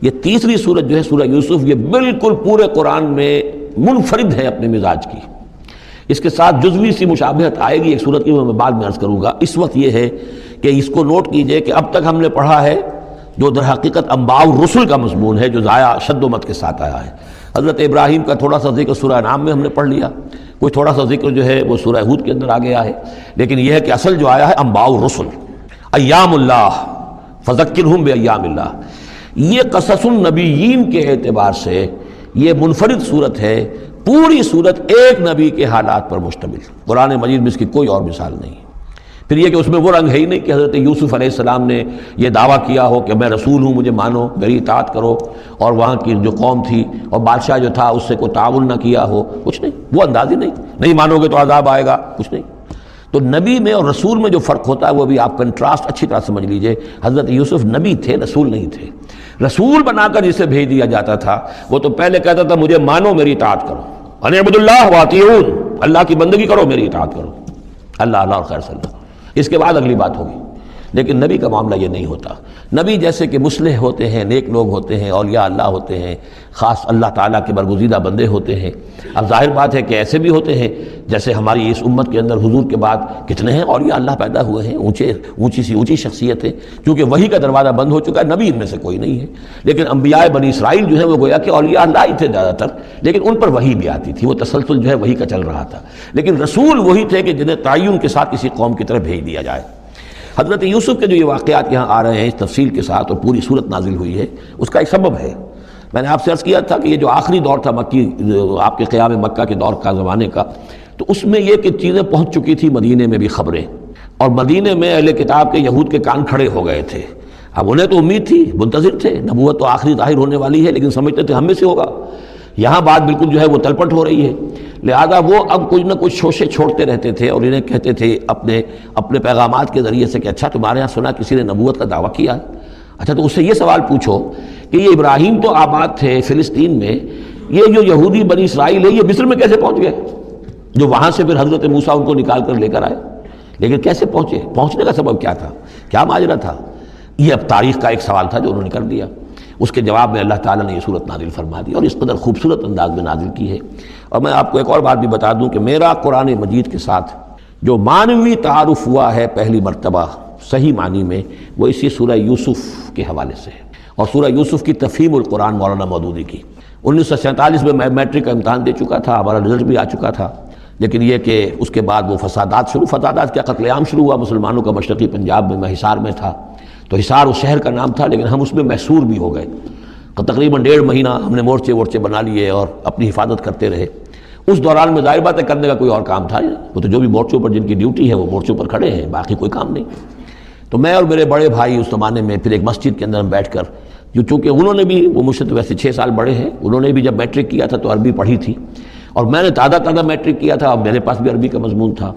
یہ تیسری سورت جو ہے سورہ یوسف، یہ بالکل پورے قرآن میں منفرد ہے اپنے مزاج کی. اس کے ساتھ جزوی سی مشابہت آئے گی ایک سورت کی، میں بعد میں عرض کروں گا. اس وقت یہ ہے کہ اس کو نوٹ کیجئے کہ اب تک ہم نے پڑھا ہے جو در حقیقت انباء الرسل کا مضمون ہے، جو ضائع شد و مت کے ساتھ آیا ہے. حضرت ابراہیم کا تھوڑا سا ذکر سورہ انعام میں ہم نے پڑھ لیا، کوئی تھوڑا سا ذکر جو ہے وہ سورہ ہود کے اندر آ گیا ہے، لیکن یہ ہے کہ اصل جو آیا ہے انباء الرسل، ایام اللہ فذکرہم بایام اللہ. یہ قصص النبیین کے اعتبار سے یہ منفرد صورت ہے، پوری صورت ایک نبی کے حالات پر مشتمل. قرآن مجید میں اس کی کوئی اور مثال نہیں. پھر یہ کہ اس میں وہ رنگ ہے ہی نہیں کہ حضرت یوسف علیہ السلام نے یہ دعویٰ کیا ہو کہ میں رسول ہوں، مجھے مانو، میری اطاعت کرو، اور وہاں کی جو قوم تھی اور بادشاہ جو تھا اس سے کوئی تعاون نہ کیا ہو، کچھ نہیں. وہ انداز ہی نہیں مانو گے تو عذاب آئے گا، کچھ نہیں. تو نبی میں اور رسول میں جو فرق ہوتا ہے وہ بھی آپ کنٹراسٹ اچھی طرح سمجھ لیجئے. حضرت یوسف نبی تھے، رسول نہیں تھے. رسول بنا کر جسے بھیج دیا جاتا تھا وہ تو پہلے کہتا تھا مجھے مانو، میری اطاعت کرو، ان اعبدوا اللہ واطیعون، اللہ کی بندگی کرو، میری اطاعت کرو، اللہ اور خیر صلی اللہ. اس کے بعد اگلی بات ہوگی. لیکن نبی کا معاملہ یہ نہیں ہوتا. نبی جیسے کہ مصلح ہوتے ہیں، نیک لوگ ہوتے ہیں، اولیاء اللہ ہوتے ہیں، خاص اللہ تعالیٰ کے برگزیدہ بندے ہوتے ہیں. اب ظاہر بات ہے کہ ایسے بھی ہوتے ہیں جیسے ہماری اس امت کے اندر حضور کے بعد کتنے ہیں اولیاء اللہ پیدا ہوئے ہیں، اونچی شخصیت ہے. کیونکہ وحی کا دروازہ بند ہو چکا ہے، نبی ان میں سے کوئی نہیں ہے. لیکن انبیاء بنی اسرائیل جو ہیں وہ گویا کہ اولیاء اللہ ہی تھے زیادہ تر، لیکن ان پر وحی بھی آتی تھی، وہ تسلسل جو ہے وحی کا چل رہا تھا. لیکن رسول وہی تھے کہ جنہیں تعین کے ساتھ کسی قوم کی طرف بھیج دیا جائے. حضرت یوسف کے جو یہ واقعات یہاں آ رہے ہیں اس تفصیل کے ساتھ اور پوری صورت نازل ہوئی ہے، اس کا ایک سبب ہے. میں نے آپ سے عرض کیا تھا کہ یہ جو آخری دور تھا مکی، آپ کے قیام مکہ کے دور کا، زمانے کا، تو اس میں یہ کہ چیزیں پہنچ چکی تھی مدینے میں بھی خبریں، اور مدینے میں اہل کتاب کے یہود کے کان کھڑے ہو گئے تھے. اب انہیں تو امید تھی، منتظر تھے، نبوت تو آخری ظاہر ہونے والی ہے، لیکن سمجھتے تھے ہم میں سے ہوگا. یہاں بات بالکل جو ہے وہ تلپٹ ہو رہی ہے. لہذا وہ اب کچھ نہ کچھ شوشے چھوڑتے رہتے تھے اور انہیں کہتے تھے اپنے پیغامات کے ذریعے سے کہ اچھا تمہارے یہاں سنا کسی نے نبوت کا دعویٰ کیا ہے. اچھا تو اس سے یہ سوال پوچھو کہ یہ ابراہیم تو آباد تھے فلسطین میں، یہ جو یہودی بنی اسرائیل ہے یہ مصر میں کیسے پہنچ گئے؟ جو وہاں سے پھر حضرت موسیٰ ان کو نکال کر لے کر آئے، لیکن کیسے پہنچے؟ پہنچنے کا سبب کیا تھا؟ کیا ماجرا تھا؟ یہ اب تاریخ کا ایک سوال تھا جو انہوں نے کر دیا. اس کے جواب میں اللہ تعالیٰ نے یہ صورت نازل فرما دی اور اس قدر خوبصورت انداز میں نازل کی ہے. اور میں آپ کو ایک اور بات بھی بتا دوں کہ میرا قرآن مجید کے ساتھ جو معنوی تعارف ہوا ہے پہلی مرتبہ صحیح معنی میں، وہ اسی سورہ یوسف کے حوالے سے ہے. اور سورہ یوسف کی تفہیم القرآن مولانا مودودی کی. 1947 میں میں میٹرک کا امتحان دے چکا تھا، ہمارا رزلٹ بھی آ چکا تھا، لیکن یہ کہ اس کے بعد وہ فسادات کیا قتل عام شروع ہوا مسلمانوں کا مشرقی پنجاب میں. میں حصار میں تھا، تو حصار اس شہر کا نام تھا، لیکن ہم اس میں محصور بھی ہو گئے. تقریباً 1.5 مہینہ ہم نے مورچے بنا لیے اور اپنی حفاظت کرتے رہے. اس دوران میں ظاہر بات ہے کرنے کا کوئی اور کام تھا، وہ تو جو بھی مورچوں پر جن کی ڈیوٹی ہے وہ مورچوں پر کھڑے ہیں، باقی کوئی کام نہیں. تو میں اور میرے بڑے بھائی اس زمانے میں پھر ایک مسجد کے اندر ہم بیٹھ کر، چونکہ انہوں نے بھی، وہ مجھ سے تو ویسے 6 سال بڑے ہیں، انہوں نے بھی جب میٹرک کیا تھا تو عربی پڑھی تھی، اور میں نے تازہ میٹرک کیا تھا اور میرے پاس بھی عربی کا مضمون تھا.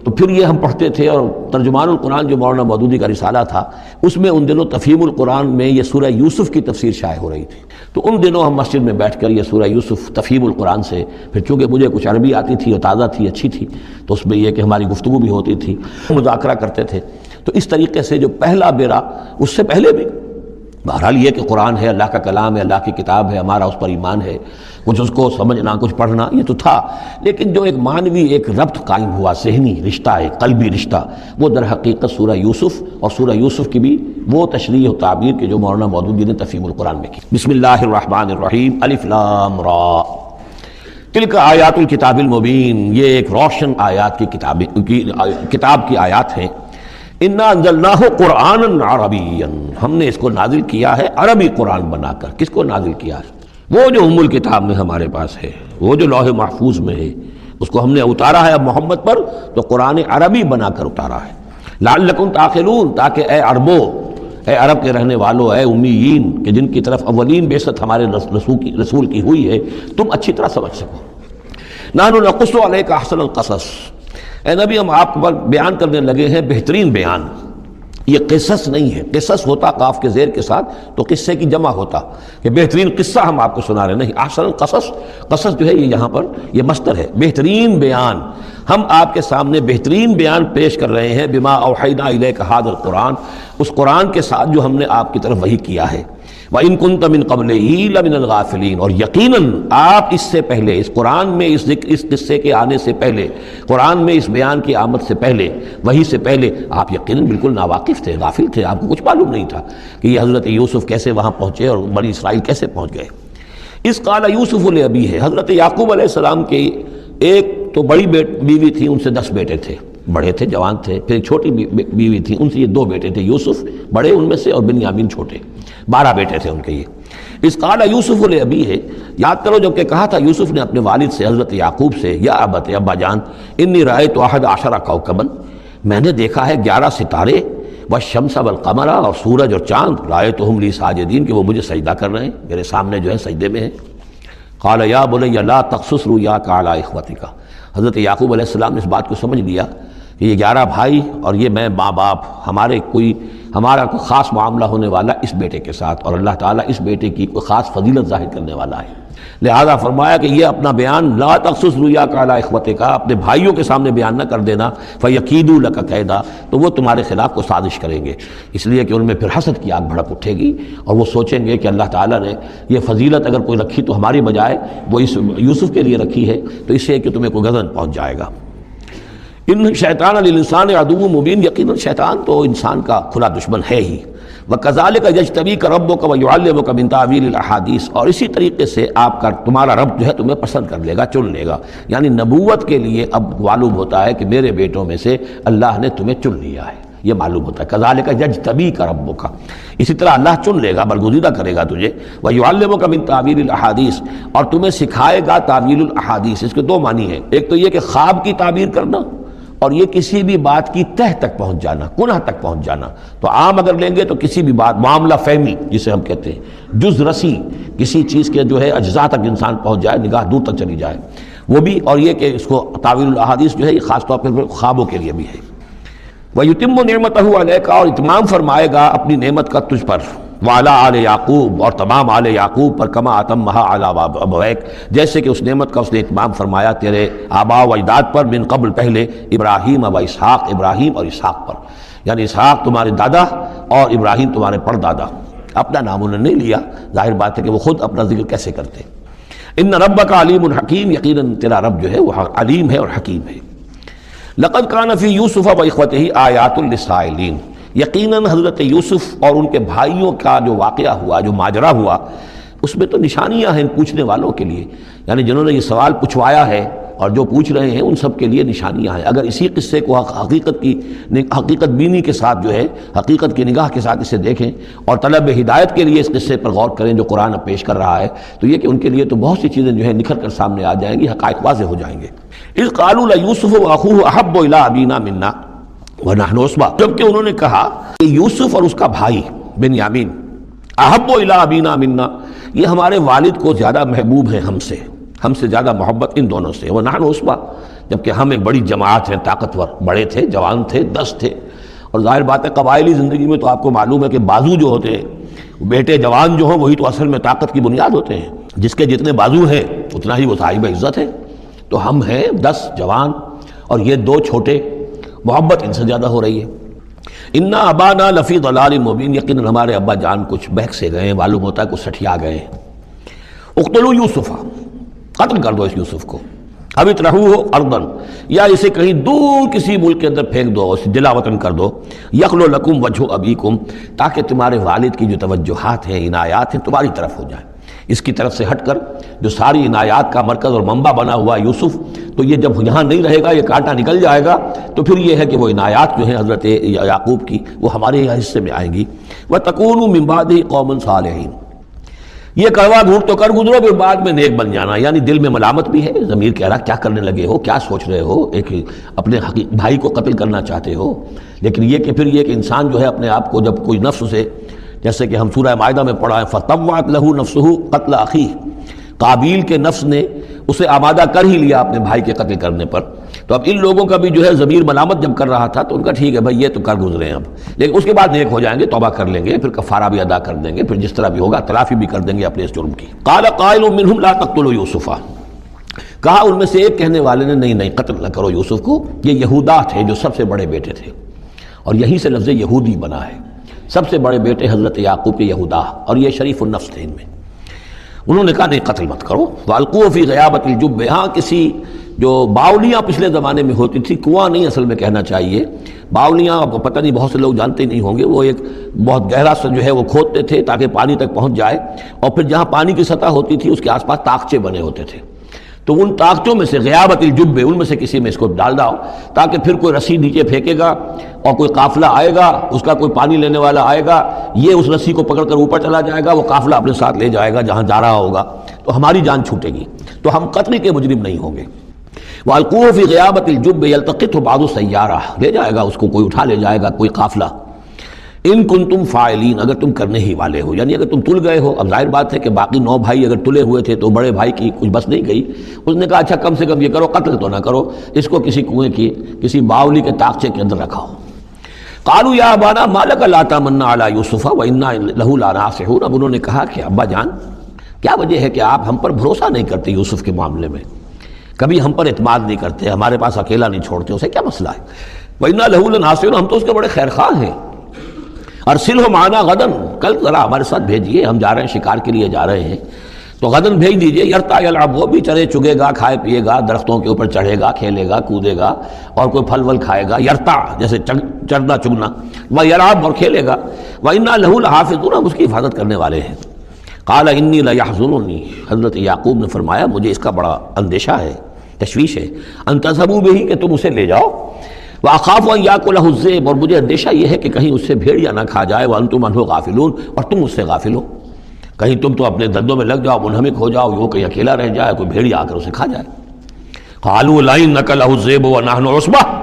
تو پھر یہ ہم پڑھتے تھے، اور ترجمان القرآن جو مولانا مودودی کا رسالہ تھا اس میں ان دنوں تفہیم القرآن میں یہ سورہ یوسف کی تفسیر شائع ہو رہی تھی. تو ان دنوں ہم مسجد میں بیٹھ کر یہ سورہ یوسف تفہیم القرآن سے، پھر چونکہ مجھے کچھ عربی آتی تھی اور تازہ تھی، اچھی تھی، تو اس میں یہ کہ ہماری گفتگو بھی ہوتی تھی، مذاکرہ کرتے تھے. تو اس طریقے سے جو پہلا بیرا، اس سے پہلے بھی بہرحال یہ کہ قرآن ہے، اللہ کا کلام ہے، اللہ کی کتاب ہے، ہمارا اس پر ایمان ہے، کچھ اس کو سمجھنا، کچھ پڑھنا، یہ تو تھا. لیکن جو ایک معنوی ایک ربط قائم ہوا، ذہنی رشتہ، ایک قلبی رشتہ، وہ در حقیقت سورہ یوسف اور سورہ یوسف کی بھی وہ تشریح و تعبیر کے جو مولانا مودودی نے تفہیم القرآن میں کی. بسم اللہ الرحمن الرحیم، الف لام را، تلک آیات الکتاب المبین، یہ ایک روشن آیات کی کتاب کی آیات ہیں. انا انزلناہ قرآنا عربیا، ہم نے اس کو نازل کیا ہے عربی قرآن بنا کر. کس کو نازل کیا ہے؟ وہ جو ام الکتاب میں ہمارے پاس ہے، وہ جو لوح محفوظ میں ہے، اس کو ہم نے اتارا ہے اب محمد پر، تو قرآن عربی بنا کر اتارا ہے. لعلکم تعقلون، تاکہ اے عربو، اے عرب کے رہنے والوں، اے امیین کہ جن کی طرف اولین بعثت ہمارے رسول کی ہوئی ہے، تم اچھی طرح سمجھ سکو. نحن نقص علیک احسن القصص، اے نبی ہم آپ پر بیان کرنے لگے ہیں بہترین بیان. یہ قصص نہیں ہے، قصص ہوتا قاف کے زیر کے ساتھ تو قصے کی جمع ہوتا کہ بہترین قصہ ہم آپ کو سنا رہے. نہیں، احسن القصص، قصص جو ہے یہ یہاں پر یہ مصدر ہے، بہترین بیان. ہم آپ کے سامنے بہترین بیان پیش کر رہے ہیں، بما اوحینا الیک ھذا القرآن، اس قرآن کے ساتھ جو ہم نے آپ کی طرف وحی کیا ہے. وَإِن كُنتَ مِن قَبْلِهِ لَمِنَ الْغَافِلِينَ، اور یقیناً آپ اس سے پہلے، اس قرآن میں اس قصے کے آنے سے پہلے، قرآن میں اس بیان کی آمد سے پہلے، وحی سے پہلے آپ یقیناً بالکل ناواقف تھے، غافل تھے، آپ کو کچھ معلوم نہیں تھا کہ یہ حضرت یوسف کیسے وہاں پہنچے اور بنی اسرائیل کیسے پہنچ گئے۔ اس قال یوسف لابیہ ہے، حضرت یعقوب علیہ السلام کی ایک تو بڑی بیوی تھی، ان سے 10 بیٹے تھے، بڑے تھے، جوان تھے، پھر ایک چھوٹی بیوی تھی، ان سے یہ 2 بیٹے تھے، یوسف بڑے ان میں سے اور بنیامین چھوٹے، 12 بیٹے تھے ان کے یہ۔ اس قال یوسف لابیہ ہے، یاد کرو جب کہ کہا تھا یوسف نے اپنے والد سے حضرت یعقوب سے، یا ابت، ابا جان، انی رأیت 11 کوکبا، میں نے دیکھا ہے 11 ستارے، والشمس والقمر، اور سورج اور چاند، رأیتہم لی ساجدین، کہ وہ مجھے سجدہ کر رہے ہیں، میرے سامنے جو ہے سجدے میں ہیں۔ قال یا بنی لا تقصص رؤیاک علی اخوتک، حضرت یعقوب علیہ السلام نے اس بات کو سمجھ لیا کہ یہ 11 بھائی اور یہ میں ماں باپ، ہمارا کوئی خاص معاملہ ہونے والا اس بیٹے کے ساتھ، اور اللہ تعالیٰ اس بیٹے کی کوئی خاص فضیلت ظاہر کرنے والا ہے، لہذا فرمایا کہ یہ اپنا بیان لا تقصص رؤیاک علی اخوتک، اپنے بھائیوں کے سامنے بیان نہ کر دینا، فیکیدوا لک کیدا، تو وہ تمہارے خلاف کو سازش کریں گے، اس لیے کہ ان میں پھر حسد کی آگ بھڑک اٹھے گی، اور وہ سوچیں گے کہ اللہ تعالیٰ نے یہ فضیلت اگر کوئی رکھی تو ہماری بجائے وہ اس یوسف کے لیے رکھی ہے، تو اس سے کہ تمہیں کوئی غضب پہنچ جائے گا۔ ان شیطان للانسان عدو مبین، یقیناً شیطان تو انسان کا کھلا دشمن ہے ہی۔ وَكَذَلِكَ يَجْتَبِيكَ رَبُّكَ وَيُعَلِّمُكَ مِن تَأْوِيلِ الْأَحَادِيثِ، اور اسی طریقے سے تمہارا رب جو ہے تمہیں پسند کر لے گا، چن لے گا، یعنی نبوت کے لیے اب معلوم ہوتا ہے کہ میرے بیٹوں میں سے اللہ نے تمہیں چن لیا ہے، یہ معلوم ہوتا ہے۔ كَذَلِكَ يَجْتَبِيكَ رَبُّكَ، اسی طرح اللہ چن لے گا، برگزیدہ کرے گا تجھے۔ وَيُعَلِّمُكَ مِن تَأْوِيلِ الْأَحَادِيثِ، اور تمہیں سکھائے گا تعویل الاحادیث۔ اس کے 2 معنی ہیں، ایک تو یہ کہ خواب کی تعبیر کرنا، اور یہ کسی بھی بات کی تہ تک پہنچ جانا، کنہ تک پہنچ جانا۔ تو عام اگر لیں گے تو کسی بھی بات، معاملہ فہمی جسے ہم کہتے ہیں، جز رسی، کسی چیز کے جو ہے اجزاء تک انسان پہنچ جائے، نگاہ دور تک چلی جائے، وہ بھی، اور یہ کہ اس کو تعویل الاحادیث جو ہے یہ خاص طور پر خوابوں کے لیے بھی ہے۔ وَيُتِمُّ نِعْمَتَهُ عَلَيْكَ، اور اتمام فرمائے گا اپنی نعمت کا تجھ پر، وعلی آل یعقوب، اور تمام آل یعقوب پر، کما اتمھا علی ابویک، جیسے کہ اس نعمت کا اس نے اتمام فرمایا تیرے آباء و اجداد پر، من قبل پہلے، ابراہیم و اسحاق، ابراہیم اور اسحاق پر، یعنی اسحاق تمہارے دادا اور ابراہیم تمہارے پردادا۔ اپنا نام انہوں نے نہیں لیا، ظاہر بات ہے کہ وہ خود اپنا ذکر کیسے کرتے۔ ان ربک علیم حکیم، یقیناً تیرا رب جو ہے وہ علیم ہے اور حکیم ہے۔ لقد کان فی یوسف و اخوتہ آیات للسائلین، یقیناً حضرت یوسف اور ان کے بھائیوں کا جو واقعہ ہوا، جو ماجرا ہوا، اس میں تو نشانیاں ہیں پوچھنے والوں کے لیے، یعنی جنہوں نے یہ سوال پوچھوایا ہے اور جو پوچھ رہے ہیں ان سب کے لیے نشانیاں ہیں۔ اگر اسی قصے کو حقیقت بینی کے ساتھ جو ہے، حقیقت کی نگاہ کے ساتھ اسے دیکھیں اور طلب ہدایت کے لیے اس قصے پر غور کریں جو قرآن اب پیش کر رہا ہے، تو یہ کہ ان کے لیے تو بہت سی چیزیں جو ہے نکھر کر سامنے آ جائیں گی، حقائق واضح ہو جائیں گے۔ اذ قالوا لیوسف واخوہ احب الی ابینا منا ونحن عصبہ، جبکہ انہوں نے کہا کہ یوسف اور اس کا بھائی بنیامین احب الی ابینا منا، یہ ہمارے والد کو زیادہ محبوب ہیں ہم سے زیادہ محبت ان دونوں سے، ونحن عصبہ، جبکہ ہم ایک بڑی جماعت ہیں، طاقتور، بڑے تھے، جوان تھے، 10 تھے، اور ظاہر بات ہے قبائلی زندگی میں تو آپ کو معلوم ہے کہ بازو جو ہوتے ہیں، بیٹے جوان جو ہوں وہی تو اصل میں طاقت کی بنیاد ہوتے ہیں، جس کے جتنے بازو ہیں اتنا ہی وہ صاحب عزت ہے۔ تو ہم ہیں 10 جوان اور یہ 2 چھوٹے، محبت ان سے زیادہ ہو رہی ہے۔ انا ابانا لفی ضلال مبین، یقیناً ہمارے ابا جان کچھ بہک سے گئے ہیں، معلوم ہوتا ہے کچھ سٹھیا گئے ہیں۔ اقتلوا یوسف، قتل کر دو اس یوسف کو، اب اطرحوہ ارضا، یا اسے کہیں دور کسی ملک کے اندر پھینک دو، اسے دلا وطن کر دو، یخلو لکم وجہ ابیکم، تاکہ تمہارے والد کی جو توجہات ہیں، عنایات ہیں، تمہاری طرف ہو جائیں۔ اس کی طرف سے ہٹ کر جو ساری عنایات کا مرکز اور منبع بنا ہوا یوسف، تو یہ جب یہاں نہیں رہے گا، یہ کانٹا نکل جائے گا، تو پھر یہ ہے کہ وہ عنایات جو ہیں حضرت یعقوب کی وہ ہمارے حصے میں آئیں گی۔ وَتَكُونُوا مِن بَعْدِهِ قَوْمًا صَالِحِينَ، یہ کڑوا گھونٹ تو کر گزرو پھر بعد میں نیک بن جانا، یعنی دل میں ملامت بھی ہے، ضمیر کہہ رہا کیا کرنے لگے ہو، کیا سوچ رہے ہو، ایک اپنے بھائی کو قتل کرنا چاہتے ہو، لیکن یہ کہ پھر یہ کہ انسان جو ہے اپنے آپ کو جب کوئی نفس سے، جیسے کہ ہم سورہ مائدہ میں پڑھا ہے فَطَوَّعَتْ لَهُ نَفْسُهُ قَتْلَ أَخِيهِ، قابیل کے نفس نے اسے آمادہ کر ہی لیا اپنے بھائی کے قتل کرنے پر۔ تو اب ان لوگوں کا بھی جو ہے ضمیر ملامت جب کر رہا تھا تو ان کا ٹھیک ہے بھائی یہ تو کر گزرے ہیں اب، لیکن اس کے بعد نیک ہو جائیں گے، توبہ کر لیں گے، پھر کفارہ بھی ادا کر دیں گے، پھر جس طرح بھی ہوگا تلافی بھی کر دیں گے اپنے اس جرم کی۔ قال قائل منهم لا تقتلوا یوسف، کہا ان میں سے ایک کہنے والے نے نہیں قتل نہ کرو یوسف کو، یہ یہودا تھے جو سب سے بڑے بیٹے تھے، اور یہیں سے لفظ یہودی بنا ہے۔ سب سے بڑے بیٹے حضرت یعقوب کے یہودا، اور یہ شریف النفس تھے ان میں۔ انہوں نے کہا نہیں قتل مت کرو، وَأَلْقُوهُ فِي غَيَابَةِ الْجُبِّ، ہاں کسی جو باولیاں پچھلے زمانے میں ہوتی تھی، کنواں نہیں اصل میں کہنا چاہیے، باولیاں پتہ نہیں بہت سے لوگ جانتے نہیں ہوں گے، وہ ایک بہت گہرا سا جو ہے وہ کھودتے تھے تاکہ پانی تک پہنچ جائے، اور پھر جہاں پانی کی سطح ہوتی تھی اس کے آس پاس طاقچے بنے ہوتے تھے، تو ان طاقتوں میں سے غیابت الجب، ان میں سے کسی میں اس کو ڈال داؤ تاکہ پھر کوئی رسی نیچے پھینکے گا اور کوئی قافلہ آئے گا، اس کا کوئی پانی لینے والا آئے گا، یہ اس رسی کو پکڑ کر اوپر چلا جائے گا، وہ قافلہ اپنے ساتھ لے جائے گا جہاں جا رہا ہوگا، تو ہماری جان چھوٹے گی، تو ہم قتل کے مجرم نہیں ہوں گے۔ وَأَلْقُوهُ فِي غِيَابَةِ الْجُبِّ يَلْتَقِطْهُ بَعْضُ السَّيَّارَةِ، لے جائے گا اس کو، کوئی اٹھا لے جائے گا کوئی قافلہ۔ ان کنتم فاعلین، اگر تم کرنے ہی والے ہو، یعنی اگر تم تل گئے ہو۔ اب ظاہر بات ہے کہ باقی 9 بھائی اگر تلے ہوئے تھے تو بڑے بھائی کی کچھ بس نہیں گئی، اس نے کہا اچھا کم سے کم یہ کرو، قتل تو نہ کرو، اس کو کسی کنویں کی کسی باولی کے طاقچے کے اندر رکھاؤ۔ قالوا یا ابانا ما لک لا تامنا علی یوسف وانا لہ لناصحون، اب انہوں نے کہا کہ ابا جان کیا وجہ ہے کہ آپ ہم پر بھروسہ نہیں کرتے یوسف کے معاملے میں، کبھی ہم پر اعتماد نہیں کرتے، ہمارے پاس اکیلا نہیں چھوڑتے، اسے کیا مسئلہ ہے؟ وانا لہ لناصحون، ہم تو اس کے بڑے خیر خواہ ہیں۔ ارسلہ معنا غدن، کل ذرا ہمارے ساتھ بھیجیے، ہم جا رہے ہیں شکار کے لیے جا رہے ہیں، تو غدن بھیج دیجیے۔ یرتع یلعب، وہ بھی چرے چگے گا، کھائے پیے گا، درختوں کے اوپر چڑھے گا، کھیلے گا، کودے گا، اور کوئی پھل ول کھائے گا، یرتع جیسے چرنا چگنا، ویلعب اور کھیلے گا، وانا لہ لحافظون، ہم اس کی حفاظت کرنے والے ہیں۔ قال انی لیحزننی، حضرت یعقوب نے فرمایا مجھے اس کا بڑا اندیشہ ہے، تشویش ہے، ان تذهبوا به، کہ تم اسے لے جاؤ، وَأَخَافُ أَن يَأْكُلَهُ الذِّئْبُ، اور مجھے اندیشہ یہ ہے کہ کہیں اس سے بھیڑیا نہ کھا جائے، وَأَنْتُمْ عَنْهُ غَافِلُونَ، اور تم اس سے غافل ہو، کہیں تم تو اپنے دندوں میں لگ جاؤ، منہمک ہو جاؤ، وہ کہیں اکیلا رہ جائے، کوئی بھیڑیا آ کر اسے کھا جائے۔ قَالُوا لَئِن أَكَلَهُ الذِّئْبُ وَنَحْنُ عُصْبَةٌ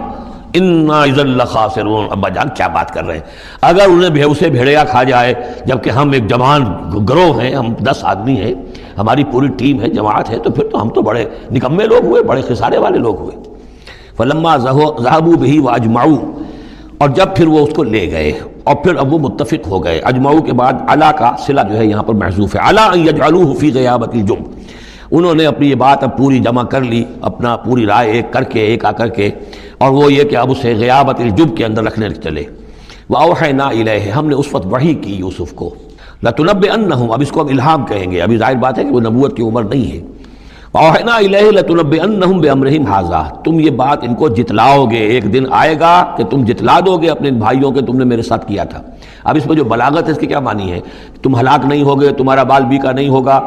إِنَّا إِذًا لَخَاسِرُونَ، ابا جان کیا بات کر رہے ہیں، اگر انہیں اسے بھیڑیا کھا جائے جبکہ ہم ایک جوان گروہ ہیں، ہم 10 آدمی ہیں، ہماری پوری ٹیم ہے، جماعت ہے، تو پھر تو ہم تو بڑے نکمے لوگ ہوئے، بڑے خسارے والے لوگ ہوئے۔ فلما ذهبوا به واجمعوا، اور جب پھر وہ اس کو لے گئے اور پھر اب وہ متفق ہو گئے، اجمعوا کے بعد علا کا صلہ جو ہے یہاں پر محذوف ہے، علا ان يجعلوه في غيابة الجب، انہوں نے اپنی یہ بات اب پوری جمع کر لی، اپنا پوری رائے ایک کر کے، ایک آ کر کے، اور وہ یہ کہ اب اسے غیابت الجب کے اندر رکھنے چلے۔ واوحینا الیہ، ہم نے اس وقت وحی کی یوسف کو، لتنبئنہم، اب اس کو ہم الہام کہیں گے، ابھی ظاہر بات ہے کہ وہ نبوت کی عمر نہیں ہے۔ وَأَوْحَيْنَا إِلَيْهِ لَتُنَبِّئَنَّهُمْ بِأَمْرِهِمْ هَٰذَا، تم یہ بات ان کو جتلاؤ گے، ایک دن آئے گا کہ تم جتلا دو گے اپنے بھائیوں کے تم نے میرے ساتھ کیا تھا۔ اب اس میں جو بلاغت ہے اس کی کیا معنی ہے؟ تم ہلاک نہیں ہوگے، تمہارا بال بیکا نہیں ہوگا،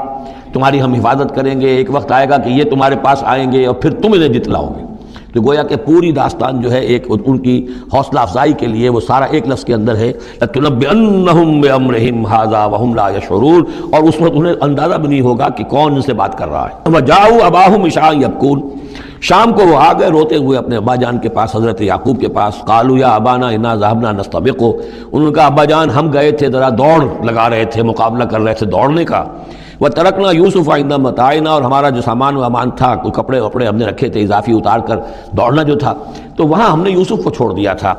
تمہاری ہم حفاظت کریں گے، ایک وقت آئے گا کہ یہ تمہارے پاس آئیں گے اور پھر تم انہیں جتلاؤ گے۔ تو گویا کہ پوری داستان جو ہے ایک ان کی حوصلہ افزائی کے لیے وہ سارا ایک لفظ کے اندر ہے، لَتُنَبِّئَنَّهُمْ بِأَمْرِهِمْ هَٰذَا وَهُمْ لَا يَشْعُرُونَ، اور اس وقت انہیں اندازہ بھی نہیں ہوگا کہ کون ان سے بات کر رہا ہے۔ وَجَاءُوا أَبَاهُمْ عِشَاءً يَبْكُونَ، شام کو وہ آ گئے روتے ہوئے اپنے ابا جان کے پاس، حضرت یعقوب کے پاس۔ قالوا یا ابانا انا ذهبنا نستبق، انہوں نے کہا ابا جان ہم گئے تھے ذرا دوڑ لگا رہے تھے، مقابلہ کر رہے تھے دوڑنے کا۔ وَتَرَكْنَا يُوسُفَ عِندَ مَتَاعِنَا، اور ہمارا جو سامان وامان تھا، کوئی کپڑے وپڑے ہم نے رکھے تھے اضافی اتار کر دوڑنا جو تھا، تو وہاں ہم نے یوسف کو چھوڑ دیا تھا۔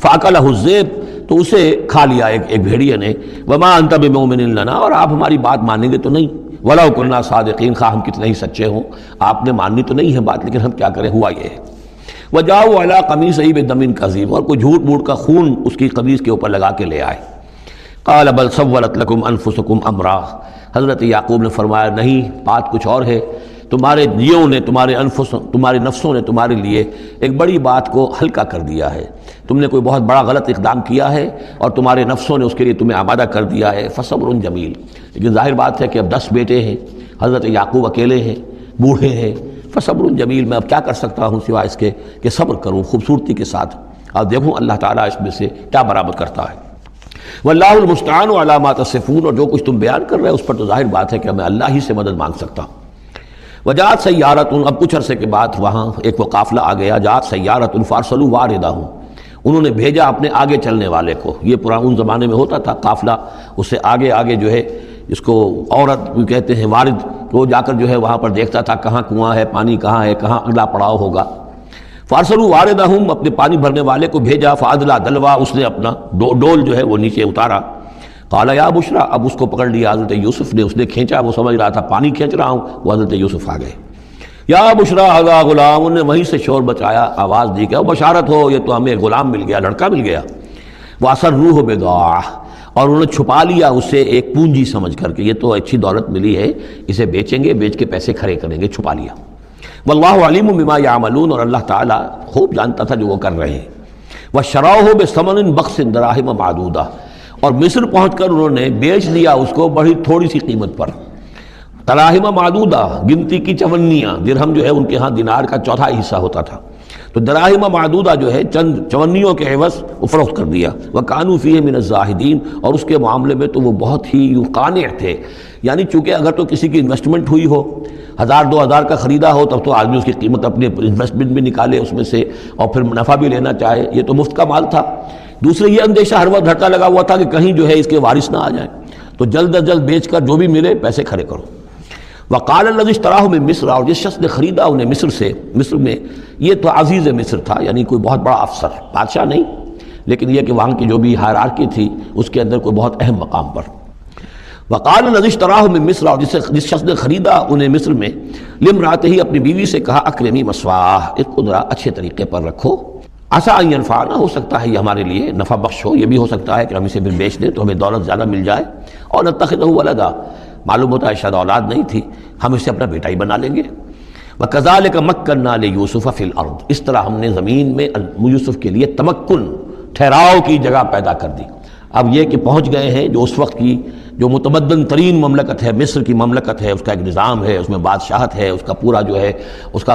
فَأَكَلَهُ الذِّئْبُ، تو اسے کھا لیا ایک بھیڑیے نے۔ وَمَا أَنْتَ بِمُؤْمِنٍ لَنَا، اور آپ ہماری بات مانیں گے تو نہیں۔ وَلَوْ كُنَّا صَادِقِينَ، خواہ ہم کتنے ہی سچے ہوں، آپ نے ماننی تو نہیں ہے بات، لیکن ہم کیا کریں، ہوا یہ ہے۔ وَجَاءُوا عَلَىٰ قَمِيصِهِ بِدَمٍ كَذِيبٍ، اور کوئی جھوٹ موٹ کا خون اس کی قمیص کے اوپر لگا کے لے آئے۔ قَالَ بَلْ سَوَّلَتْ لَكُمْ أَنفُسُكُمْ أَمْرًا، حضرت یعقوب نے فرمایا نہیں، بات کچھ اور ہے، تمہارے دیوں نے، تمہارے نفسوں نے تمہارے لیے ایک بڑی بات کو ہلکا کر دیا ہے، تم نے کوئی بہت بڑا غلط اقدام کیا ہے اور تمہارے نفسوں نے اس کے لیے تمہیں آمادہ کر دیا ہے۔ فصبر جمیل، لیکن ظاہر بات ہے کہ اب 10 بیٹے ہیں، حضرت یعقوب اکیلے ہیں، بوڑھے ہیں، فصبر جمیل، میں اب کیا کر سکتا ہوں سوائے اس کے کہ صبر کروں خوبصورتی کے ساتھ، اور دیکھوں اللہ تعالیٰ اس میں سے کیا برآمد کرتا ہے۔ واللہ المستعان علی ما تصفون، اور جو کچھ تم بیان کر رہے ہو اس پر تو ظاہر بات ہے کہ میں اللہ ہی سے مدد مانگ سکتا ہوں۔ وجاءت سیارۃ، اب کچھ عرصے کے بعد وہاں ایک وہ قافلہ آ گیا، جاءت سیارۃ فارسلوا واردہم، انہوں نے بھیجا اپنے آگے چلنے والے کو۔ یہ پرانے زمانے میں ہوتا تھا قافلہ، اس سے آگے آگے جو ہے اس کو عورت کہتے ہیں وارد، وہ جا کر جو ہے وہاں پر دیکھتا تھا کہاں کنواں ہے، پانی کہاں ہے، کہاں اگلا پڑاؤ ہوگا۔ فارسلوا واردہم، اپنے پانی بھرنے والے کو بھیجا، فادلا دلوا، اس نے اپنا ڈول جو ہے وہ نیچے اتارا۔ قال یا بشرا، اب اس کو پکڑ لیا حضرت یوسف نے، اس نے کھینچا، وہ سمجھ رہا تھا پانی کھینچ رہا ہوں، وہ حضرت یوسف آ گئے۔ یا بشرا ھذا غلام، انہوں نے وہیں سے شور بچایا، آواز دی کہ بشارت ہو، یہ تو ہمیں غلام مل گیا، لڑکا مل گیا۔ واسروہ بضاعہ، اور انہوں نے چھپا لیا اسے ایک پونجی سمجھ کر کے یہ تو اچھی دولت ملی ہے، اسے بیچیں گے، بیچ کے پیسے کھڑے کریں گے، چھپا لیا۔ واللہ علیم بما یعملون، اور اللہ تعالیٰ خوب جانتا تھا جو وہ کر رہے ہیں۔ وشروہ بثمن بخس دراہم معدودہ، اور مصر پہنچ کر انہوں نے بیچ دیا اس کو بڑی تھوڑی سی قیمت پر، دراہم معدودہ، گنتی کی چونیاں، درہم جو ہے ان کے ہاں دینار کا چوتھائی حصہ ہوتا تھا، تو دراہم معدودہ جو ہے چند چونیوں کے عوض وہ فروخت کر دیا۔ وَكَانُوا فِيهِ مِنَ الزَّاهِدِينَ، اور اس کے معاملے میں تو وہ بہت ہی قانع تھے، یعنی چونکہ اگر تو کسی کی انویسٹمنٹ ہوئی ہو، 1000-2000 کا خریدا ہو، تب تو آدمی اس کی قیمت اپنی انویسٹمنٹ بھی نکالے اس میں سے اور پھر منافع بھی لینا چاہے، یہ تو مفت کا مال تھا۔ دوسرے یہ اندیشہ ہر وقت دھڑتا لگا ہوا تھا کہ کہیں جو ہے اس کے وارث نہ آ جائیں، تو جلد از جلد بیچ کر جو بھی ملے پیسے کھڑے کرو۔ وقال الذي اشتراه من مصر، اور جس شخص نے خریدا انہیں مصر سے، مصر میں یہ تو عزیز مصر تھا، یعنی کوئی بہت بڑا افسر، بادشاہ نہیں، لیکن یہ کہ وہاں کی جو بھی ہائرارکی تھی اس کے اندر کوئی بہت اہم مقام پر۔ وقال الذي اشتراه من مصر، اور جس شخص نے خریدا انہیں مصر میں، لامرأته ہی اپنی بیوی سے کہا اکرمی مثواہ، اس کو ذرا اچھے طریقے پر رکھو، عسیٰ ان ینفعنا، ہو سکتا ہے یہ ہمارے لیے نفع بخش ہو، یہ بھی ہو سکتا ہے کہ ہم اسے پھر بیچ دیں تو ہمیں دولت زیادہ مل جائے، اور نتخذہ ولدا، معلوم ہوتا ہے شاید اولاد نہیں تھی، ہم اسے اپنا بیٹا ہی بنا لیں گے۔ وَكَذَلِكَ مَكَّنَّا لِيُوسُفَ فِي الْأَرْضِ، اس طرح ہم نے زمین میں یوسف کے لیے تمکن، ٹھہراؤ کی جگہ پیدا کر دی۔ اب یہ کہ پہنچ گئے ہیں جو اس وقت کی جو متمدن ترین مملکت ہے، مصر کی مملکت ہے، اس کا ایک نظام ہے، اس میں بادشاہت ہے، اس کا پورا جو ہے اس کا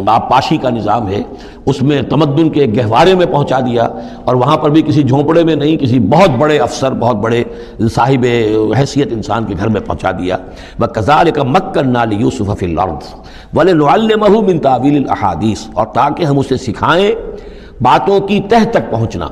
آبپاشی کا نظام ہے، اس میں تمدن کے گہوارے میں پہنچا دیا، اور وہاں پر بھی کسی جھونپڑے میں نہیں، کسی بہت بڑے افسر، بہت بڑے صاحب حیثیت انسان کے گھر میں پہنچا دیا۔ وَكَذَلِكَ مَكَّنَّا لِيُوسُفَ فِي الْأَرْضِ وَلِنُعَلِّمَهُ مِن تَأْوِيلِ الْأَحَادِيثِ، اور تاکہ ہم اسے سکھائیں باتوں کی تہ تک پہنچنا۔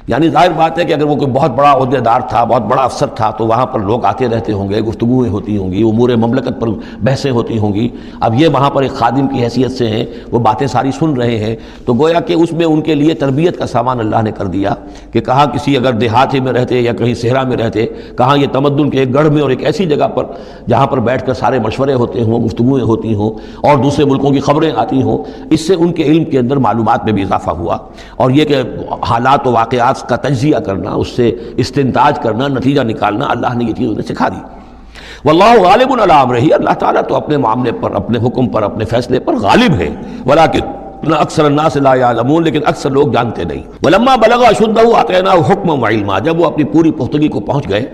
یعنی ظاہر بات ہے کہ اگر وہ کوئی بہت بڑا عہدے دار تھا، بہت بڑا افسر تھا، تو وہاں پر لوگ آتے رہتے ہوں گے، گفتگویں ہوتی ہوں گی، امور مملکت پر بحثیں ہوتی ہوں گی۔ اب یہ وہاں پر ایک خادم کی حیثیت سے ہیں، وہ باتیں ساری سن رہے ہیں، تو گویا کہ اس میں ان کے لیے تربیت کا سامان اللہ نے کر دیا کہ کہاں کسی اگر دیہاتی میں رہتے یا کہیں صحرا میں رہتے، کہاں یہ تمدن کے ایک گڑھ میں اور ایک ایسی جگہ پر جہاں پر بیٹھ کر سارے مشورے ہوتے ہوں، گفتگویں ہوتی ہوں اور دوسرے ملکوں کی خبریں آتی ہوں، اس سے ان کے علم کے اندر معلومات میں بھی اضافہ ہوا، اور یہ کہ حالات و واقعات کا تجزیہ کرنا، اس سے استنتاج کرنا، نتیجہ نکالنا، اللہ نے یہ چیز انہیں سکھا دی۔ واللہ غالب علی امرہ، اللہ تعالیٰ تو اپنے معاملے پر، اپنے حکم پر، اپنے فیصلے پر غالب ہے، ولکن اکثر الناس لا یعلمون، لیکن اکثر لوگ جانتے نہیں۔ ولما بلغ اشدہ آتیناہ حکما وعلما، جب وہ اپنی پوری پختگی کو پہنچ گئے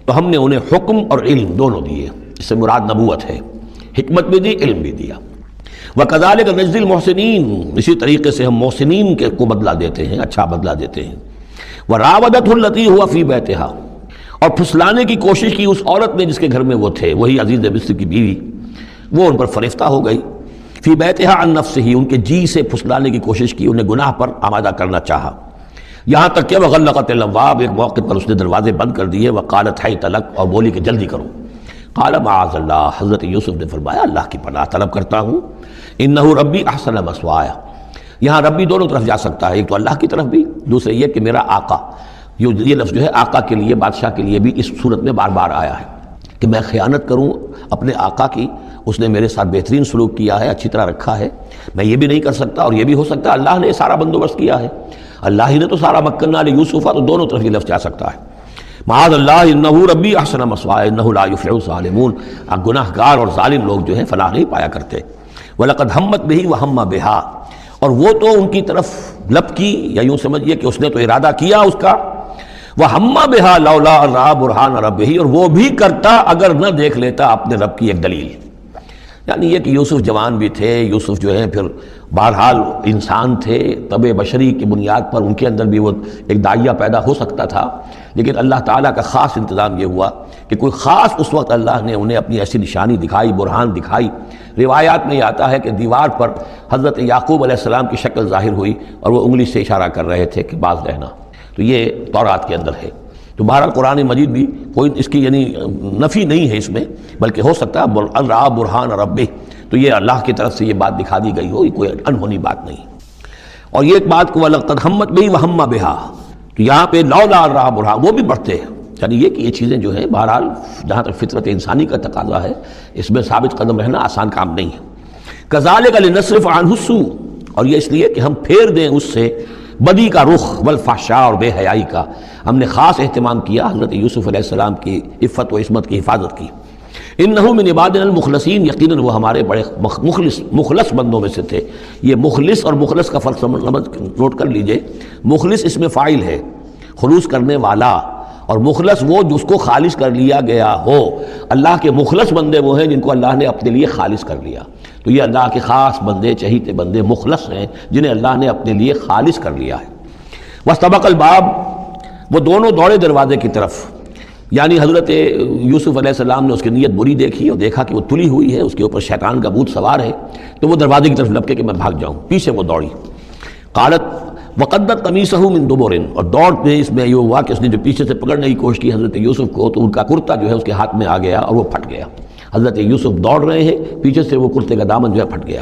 تو ہم نے انہیں حکم اور علم دونوں دیے، اس سے مراد نبوت ہے، حکمت بھی دی، علم بھی دیا۔ وکذالک نجزی المحسنین، اسی طریقے سے ہم محسنین کو بدلہ دیتے ہیں، اچھا بدلہ دیتے ہیں۔ وراودته التي هو في بيتها، اور پھسلانے کی کوشش کی اس عورت نے جس کے گھر میں وہ تھے، وہی عزیز مصر کی بیوی، وہ ان پر فریفتہ ہو گئی۔ فی بیتها عن نفسه، ان کے جی سے پھسلانے کی کوشش کی، انہیں گناہ پر آمادہ کرنا چاہا، یہاں تک کہ وغلقت الابواب، ایک موقع پر اس نے دروازے بند کر دیے، وقالت حیت لک، اور بولی کہ جلدی کرو۔ قال معاذ اللہ، حضرت یوسف نے فرمایا اللہ کی پناہ طلب کرتا ہوں، انہ ربی احسن مثوایا، یہاں ربی دونوں طرف جا سکتا ہے، ایک تو اللہ کی طرف بھی، دوسرے یہ کہ میرا آقا، یہ لفظ جو ہے آقا کے لیے، بادشاہ کے لیے بھی اس صورت میں بار بار آیا ہے کہ میں خیانت کروں اپنے آقا کی، اس نے میرے ساتھ بہترین سلوک کیا ہے، اچھی طرح رکھا ہے، میں یہ بھی نہیں کر سکتا، اور یہ بھی ہو سکتا ہے اللہ نے سارا بندوبست کیا ہے، اللہ ہی نے تو سارا مکننا لیوسف، تو دونوں طرف یہ لفظ جا سکتا ہے۔ معاذ اللہ انہ ربی احسن مثوایا انہ لا یفلح الظالمون، گناہ گار اور ظالم لوگ جو ہیں فلاح نہیں پایا کرتے۔ وَلَقَدْ هَمَّتْ بِهِ وَهَمَّ بِهَا، اور وہ تو ان کی طرف لب کی، یا یوں سمجھیے کہ اس نے تو ارادہ کیا اس کا، وَهَمَّ بِهَا لَوْلَا أَن رَأَىٰ بُرْهَانَ رَبِّهِ، اور وہ بھی کرتا اگر نہ دیکھ لیتا اپنے رب کی ایک دلیل۔ یعنی یہ کہ یوسف جوان بھی تھے، یوسف جو ہے پھر بہرحال انسان تھے، طبع بشری کی بنیاد پر ان کے اندر بھی وہ ایک داعیہ پیدا ہو سکتا تھا، لیکن اللہ تعالیٰ کا خاص انتظام یہ ہوا کہ کوئی خاص اس وقت اللہ نے انہیں اپنی ایسی نشانی دکھائی، برہان دکھائی۔ روایات میں یہ آتا ہے کہ دیوار پر حضرت یعقوب علیہ السلام کی شکل ظاہر ہوئی اور وہ انگلی سے اشارہ کر رہے تھے کہ باز رہنا، تو یہ تورات کے اندر ہے۔ تو بہرحال قرآن مجید بھی کوئی اس کی یعنی نفی نہیں ہے اس میں، بلکہ ہو سکتا ہے ان رأى برہان ربہ، تو یہ اللہ کی طرف سے یہ بات دکھا دی گئی ہو، یہ کوئی انہونی بات نہیں۔ اور یہ ایک بات کو وَلَقَدْ هَمَّتْ بِهِ وَهَمَّ بِهَا، تو یہاں پہ لولا ان رأى برہان، وہ بھی بڑھتے ہیں، یعنی یہ کہ یہ چیزیں جو ہیں بہرحال جہاں تک فطرت انسانی کا تقاضا ہے، اس میں ثابت قدم رہنا آسان کام نہیں ہے۔ كَذَلِكَ لِنَصْرِفَ عَنْهُ السُّوءَ، اور یہ اس لیے کہ ہم پھیر دیں اس سے بدی کا رخ والفحشاء اور بے حیائی کا ہم نے خاص اہتمام کیا حضرت یوسف علیہ السلام کی عفت و عصمت کی حفاظت کی۔ انہو من عبادنا المخلصین، یقیناً وہ ہمارے بڑے مخلص بندوں میں سے تھے۔ یہ مخلص اور مخلص کا فرق نوٹ کر لیجئے۔ مخلص اس میں فاعل ہے، خلوص کرنے والا، اور مخلص وہ جس کو خالص کر لیا گیا ہو۔ اللہ کے مخلص بندے وہ ہیں جن کو اللہ نے اپنے لیے خالص کر لیا۔ تو یہ اللہ کے خاص بندے، چہیتے بندے مخلص ہیں جنہیں اللہ نے اپنے لیے خالص کر لیا ہے۔ واستبق الباب، وہ دونوں دوڑے دروازے کی طرف، یعنی حضرت یوسف علیہ السلام نے اس کی نیت بری دیکھی اور دیکھا کہ وہ تلی ہوئی ہے، اس کے اوپر شیطان کا بھوت سوار ہے، تو وہ دروازے کی طرف لپکے کہ میں بھاگ جاؤں، پیچھے وہ دوڑی۔ قالت وقدت قمیصہ من دبر، اور دوڑ میں اس میں یہ ہوا کہ اس نے جو پیچھے سے پکڑنے کی کوشش کی حضرت یوسف کو، تو ان کا کرتا جو ہے اس کے ہاتھ میں آ گیا اور وہ پھٹ گیا۔ حضرت یوسف دوڑ رہے ہیں، پیچھے سے وہ کرتے کا دامن جو ہے پھٹ گیا۔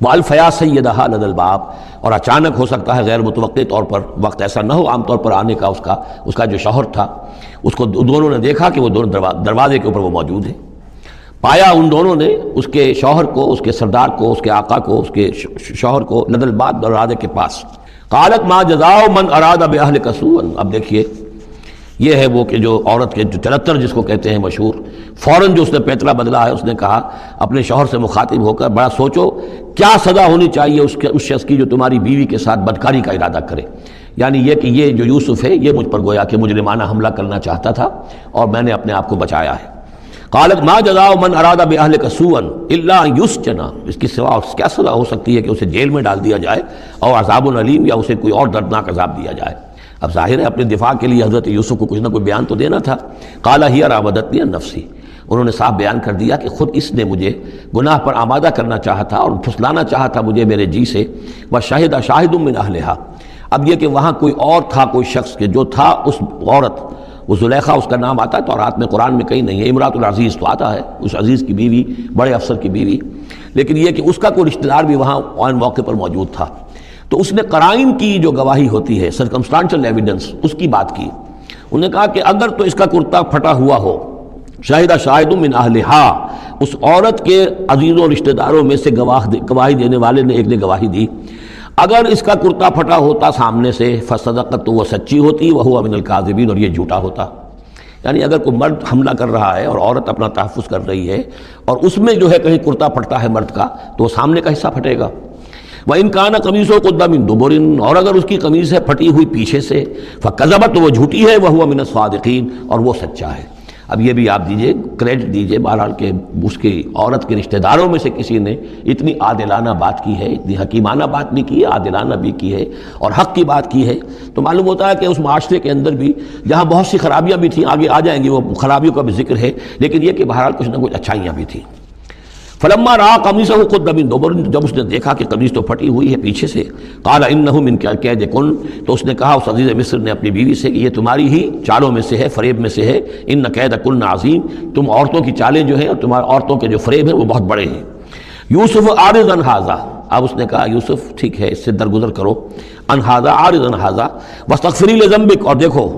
وَأَلْفَيَا سَيِّدَهَا لَدَى الْبَابِ، اور اچانک ہو سکتا ہے غیر متوقع طور پر، وقت ایسا نہ ہو عام طور پر آنے کا، اس کا جو شوہر تھا، اس کو دونوں نے دیکھا کہ وہ دونوں دروازے کے اوپر وہ موجود ہیں۔ پایا ان دونوں نے اس کے شوہر کو، اس کے سردار کو، اس کے آقا کو، اس کے شوہر کو لدى الباب، دروازے کے پاس۔ قالت ما جزاء من اراد باهلك سوءا، اب دیکھیے یہ ہے وہ کہ جو عورت کے جو چلتر جس کو کہتے ہیں مشہور، فوراً جو اس نے پیتلا بدلا ہے، اس نے کہا اپنے شوہر سے مخاطب ہو کر، بڑا سوچو کیا سزا ہونی چاہیے اس شخص کی جو تمہاری بیوی کے ساتھ بدکاری کا ارادہ کرے، یعنی یہ کہ یہ جو یوسف ہے یہ مجھ پر گویا کہ مجرمانہ حملہ کرنا چاہتا تھا اور میں نے اپنے آپ کو بچایا ہے۔ قالت ما جزاء من اراد باهلك سوءا الا ان يسجن، اس کی سوا کیا سزا ہو سکتی ہے کہ اسے جیل میں ڈال دیا جائے، اور عذاب علیم، یا اسے کوئی اور دردناک عذاب دیا جائے۔ اب ظاہر ہے اپنے دفاع کے لیے حضرت یوسف کو کچھ نہ کوئی بیان تو دینا تھا۔ قال هي راودتني عن نفسي، انہوں نے صاف بیان کر دیا کہ خود اس نے مجھے گناہ پر آمادہ کرنا چاہا تھا اور پھسلانا چاہا تھا مجھے میرے جی سے۔ وشهد شاهد من اهلها، اب یہ کہ وہاں کوئی اور تھا، کوئی شخص کہ جو تھا اس عورت، وہ زلیخا اس کا نام آتا ہے تورات میں، قرآن میں کہیں نہیں ہے۔ امراۃ العزیز تو آتا ہے، اس عزیز کی بیوی، بڑے افسر کی بیوی، لیکن یہ کہ اس کا کوئی رشتہ دار بھی وہاں آن موقع پر موجود تھا، تو اس نے قرائن کی جو گواہی ہوتی ہے، سرکمسٹانشل ایویڈنس، اس کی بات کی۔ انہوں نے کہا کہ اگر تو اس کا کرتا پھٹا ہوا ہو، شاہدہ شاہد من اہلہا، اس عورت کے عزیزوں رشتہ داروں میں سے گواہی دینے والے نے ایک نے گواہی دی، اگر اس کا کرتا پھٹا ہوتا سامنے سے، فصدقت، تو وہ سچی ہوتی، وہو من الکاذبین، اور یہ جھوٹا ہوتا۔ یعنی اگر کوئی مرد حملہ کر رہا ہے اور عورت اپنا تحفظ کر رہی ہے اور اس میں جو ہے کہیں کرتا پھٹتا ہے مرد کا، تو وہ سامنے کا حصہ پھٹے گا۔ وَإِنْ كَانَ قَمِيصُهُ قُدَّ مِن دُبُرٍ، اور اگر اس کی قمیص ہے پھٹی ہوئی پیچھے سے، فَكَذَبَتْ، تو وہ جھوٹی ہے، وَهُوَ مِنَ الصَّادِقِينَ، اور وہ سچا ہے۔ اب یہ بھی آپ دیجئے، کریڈٹ دیجئے بہرحال کہ اس کی عورت کے رشتہ داروں میں سے کسی نے اتنی عادلانہ بات کی ہے، اتنی حکیمانہ بات بھی کی ہے، عادلانہ بھی کی ہے اور حق کی بات کی ہے، تو معلوم ہوتا ہے کہ اس معاشرے کے اندر بھی جہاں بہت سی خرابیاں بھی تھیں، آگے آ جائیں گی وہ خرابیوں کا بھی ذکر ہے، لیکن یہ کہ بہرحال کچھ نہ کچھ اچھائیاں بھی تھیں۔ فلما رأى قميصه قد من دبر، جب اس نے دیکھا کہ قمیص تو پھٹی ہوئی ہے پیچھے سے، قال انه من کید کن، تو اس نے کہا اس عزیز مصر نے اپنی بیوی سے کہ یہ تمہاری ہی چالوں میں سے ہے، فریب میں سے ہے، ان کید کن عظیم، تم عورتوں کی چالیں جو ہیں اور تمہارے عورتوں کے جو فریب ہیں وہ بہت بڑے ہیں۔ یوسف اعرض عن ھذا، اب اس نے کہا یوسف ٹھیک ہے اس سے درگزر کرو، عن ھذا، اعرض عن ھذا، واستغفری لذنبک، اور دیکھو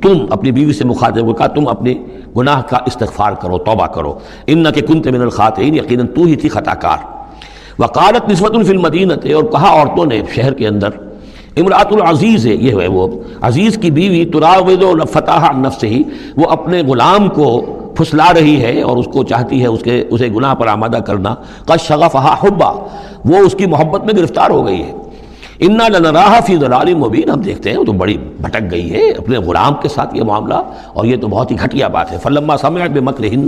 تم اپنی بیوی سے مخاطب ہو کہا تم اپنے گناہ کا استغفار کرو، توبہ کرو، انک کنت من الخاطئین، یقیناً تو ہی تھی خطا کار۔ وقالت نسوۃ فی المدینہ، اور کہا عورتوں نے شہر کے اندر، امرأۃ العزیز ہے، یہ ہے وہ عزیز کی بیوی، تراود فتح عن نفسہ، وہ اپنے غلام کو پھسلا رہی ہے اور اس کو چاہتی ہے اسے گناہ پر آمادہ کرنا، قد شغفہا حبا، وہ اس کی محبت میں گرفتار ہو گئی ہے۔ انا لنراہا فی ضلال مبین، ہم دیکھتے ہیں وہ تو بڑی بھٹک گئی ہے اپنے غلام کے ساتھ یہ معاملہ، اور یہ تو بہت ہی گھٹیا بات ہے۔ فلما سمعت بمکرہن،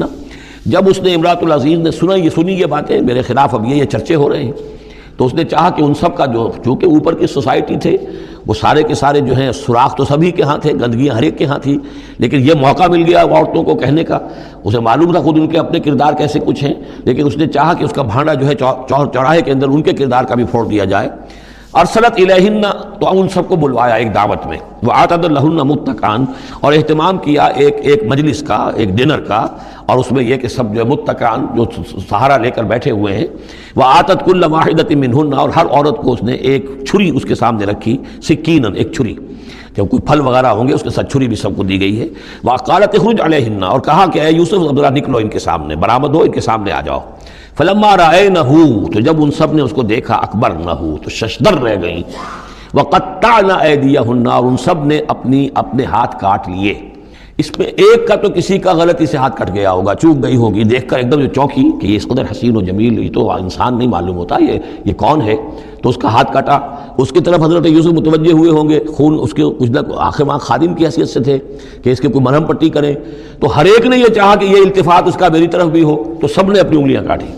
جب اس نے امراۃ العزیز نے سنی یہ باتیں میرے خلاف، اب یہ چرچے ہو رہے ہیں، تو اس نے چاہا کہ ان سب کا جو چونکہ اوپر کی سوسائٹی تھے وہ سارے کے سارے جو ہیں سوراخ تو سبھی کے ہاں تھے، گندگیاں ہر ایک کے ہاں تھی، لیکن یہ موقع مل گیا عورتوں کو کہنے کا، اسے معلوم تھا خود ان کے اپنے کردار کیسے کچھ ہیں، لیکن اس نے چاہا کہ اس کا بھانڈا جو ہے چوراہے کے اندر ان کے کردار کا بھی پھوڑ دیا جائے۔ ارسلت الیہن، تو ان سب کو بلوایا ایک دعوت میں، وآتت لہن متکئان، اور اہتمام کیا ایک مجلس کا، ایک ڈنر کا، اور اس میں یہ کہ سب جو متکئان جو سہارا لے کر بیٹھے ہوئے ہیں، وآتت کل واحدۃ منہن، اور ہر عورت کو اس نے ایک چھری اس کے سامنے رکھی، سکینا، ایک چھری، جب کوئی پھل وغیرہ ہوں گے اس کے ساتھ چھری بھی سب کو دی گئی ہے۔ وقالت اخرج علیہن، اور کہا کہ اے یوسف ذرا نکلو ان کے سامنے، برآمد ہو، ان کے سامنے آ جاؤ۔ فلما رأینہ، تو جب ان سب نے اس کو دیکھا، اکبرنہ، تو ششدر رہ گئیں، وَقَطَّعْنَ أَيْدِيَهُنَّ، اور ان سب نے اپنے ہاتھ کاٹ لیے۔ اس میں ایک کا تو کسی کا غلطی سے ہاتھ کٹ گیا ہوگا، چوک گئی ہوگی، دیکھ کر ایک دم جو چونکی کہ یہ اس قدر حسین و جمیل، یہ تو انسان نہیں معلوم ہوتا، یہ کون ہے، تو اس کا ہاتھ کاٹا۔ اس کی طرف حضرت یوسف متوجہ ہوئے ہوں گے، خون اس کے کچھ نہ آخر وہاں خادم کی حیثیت سے تھے کہ اس کے کوئی مرہم پٹی کریں، تو ہر ایک نے یہ چاہا کہ یہ التفات اس کا میری طرف بھی ہو، تو سب نے اپنی انگلیاں کاٹی۔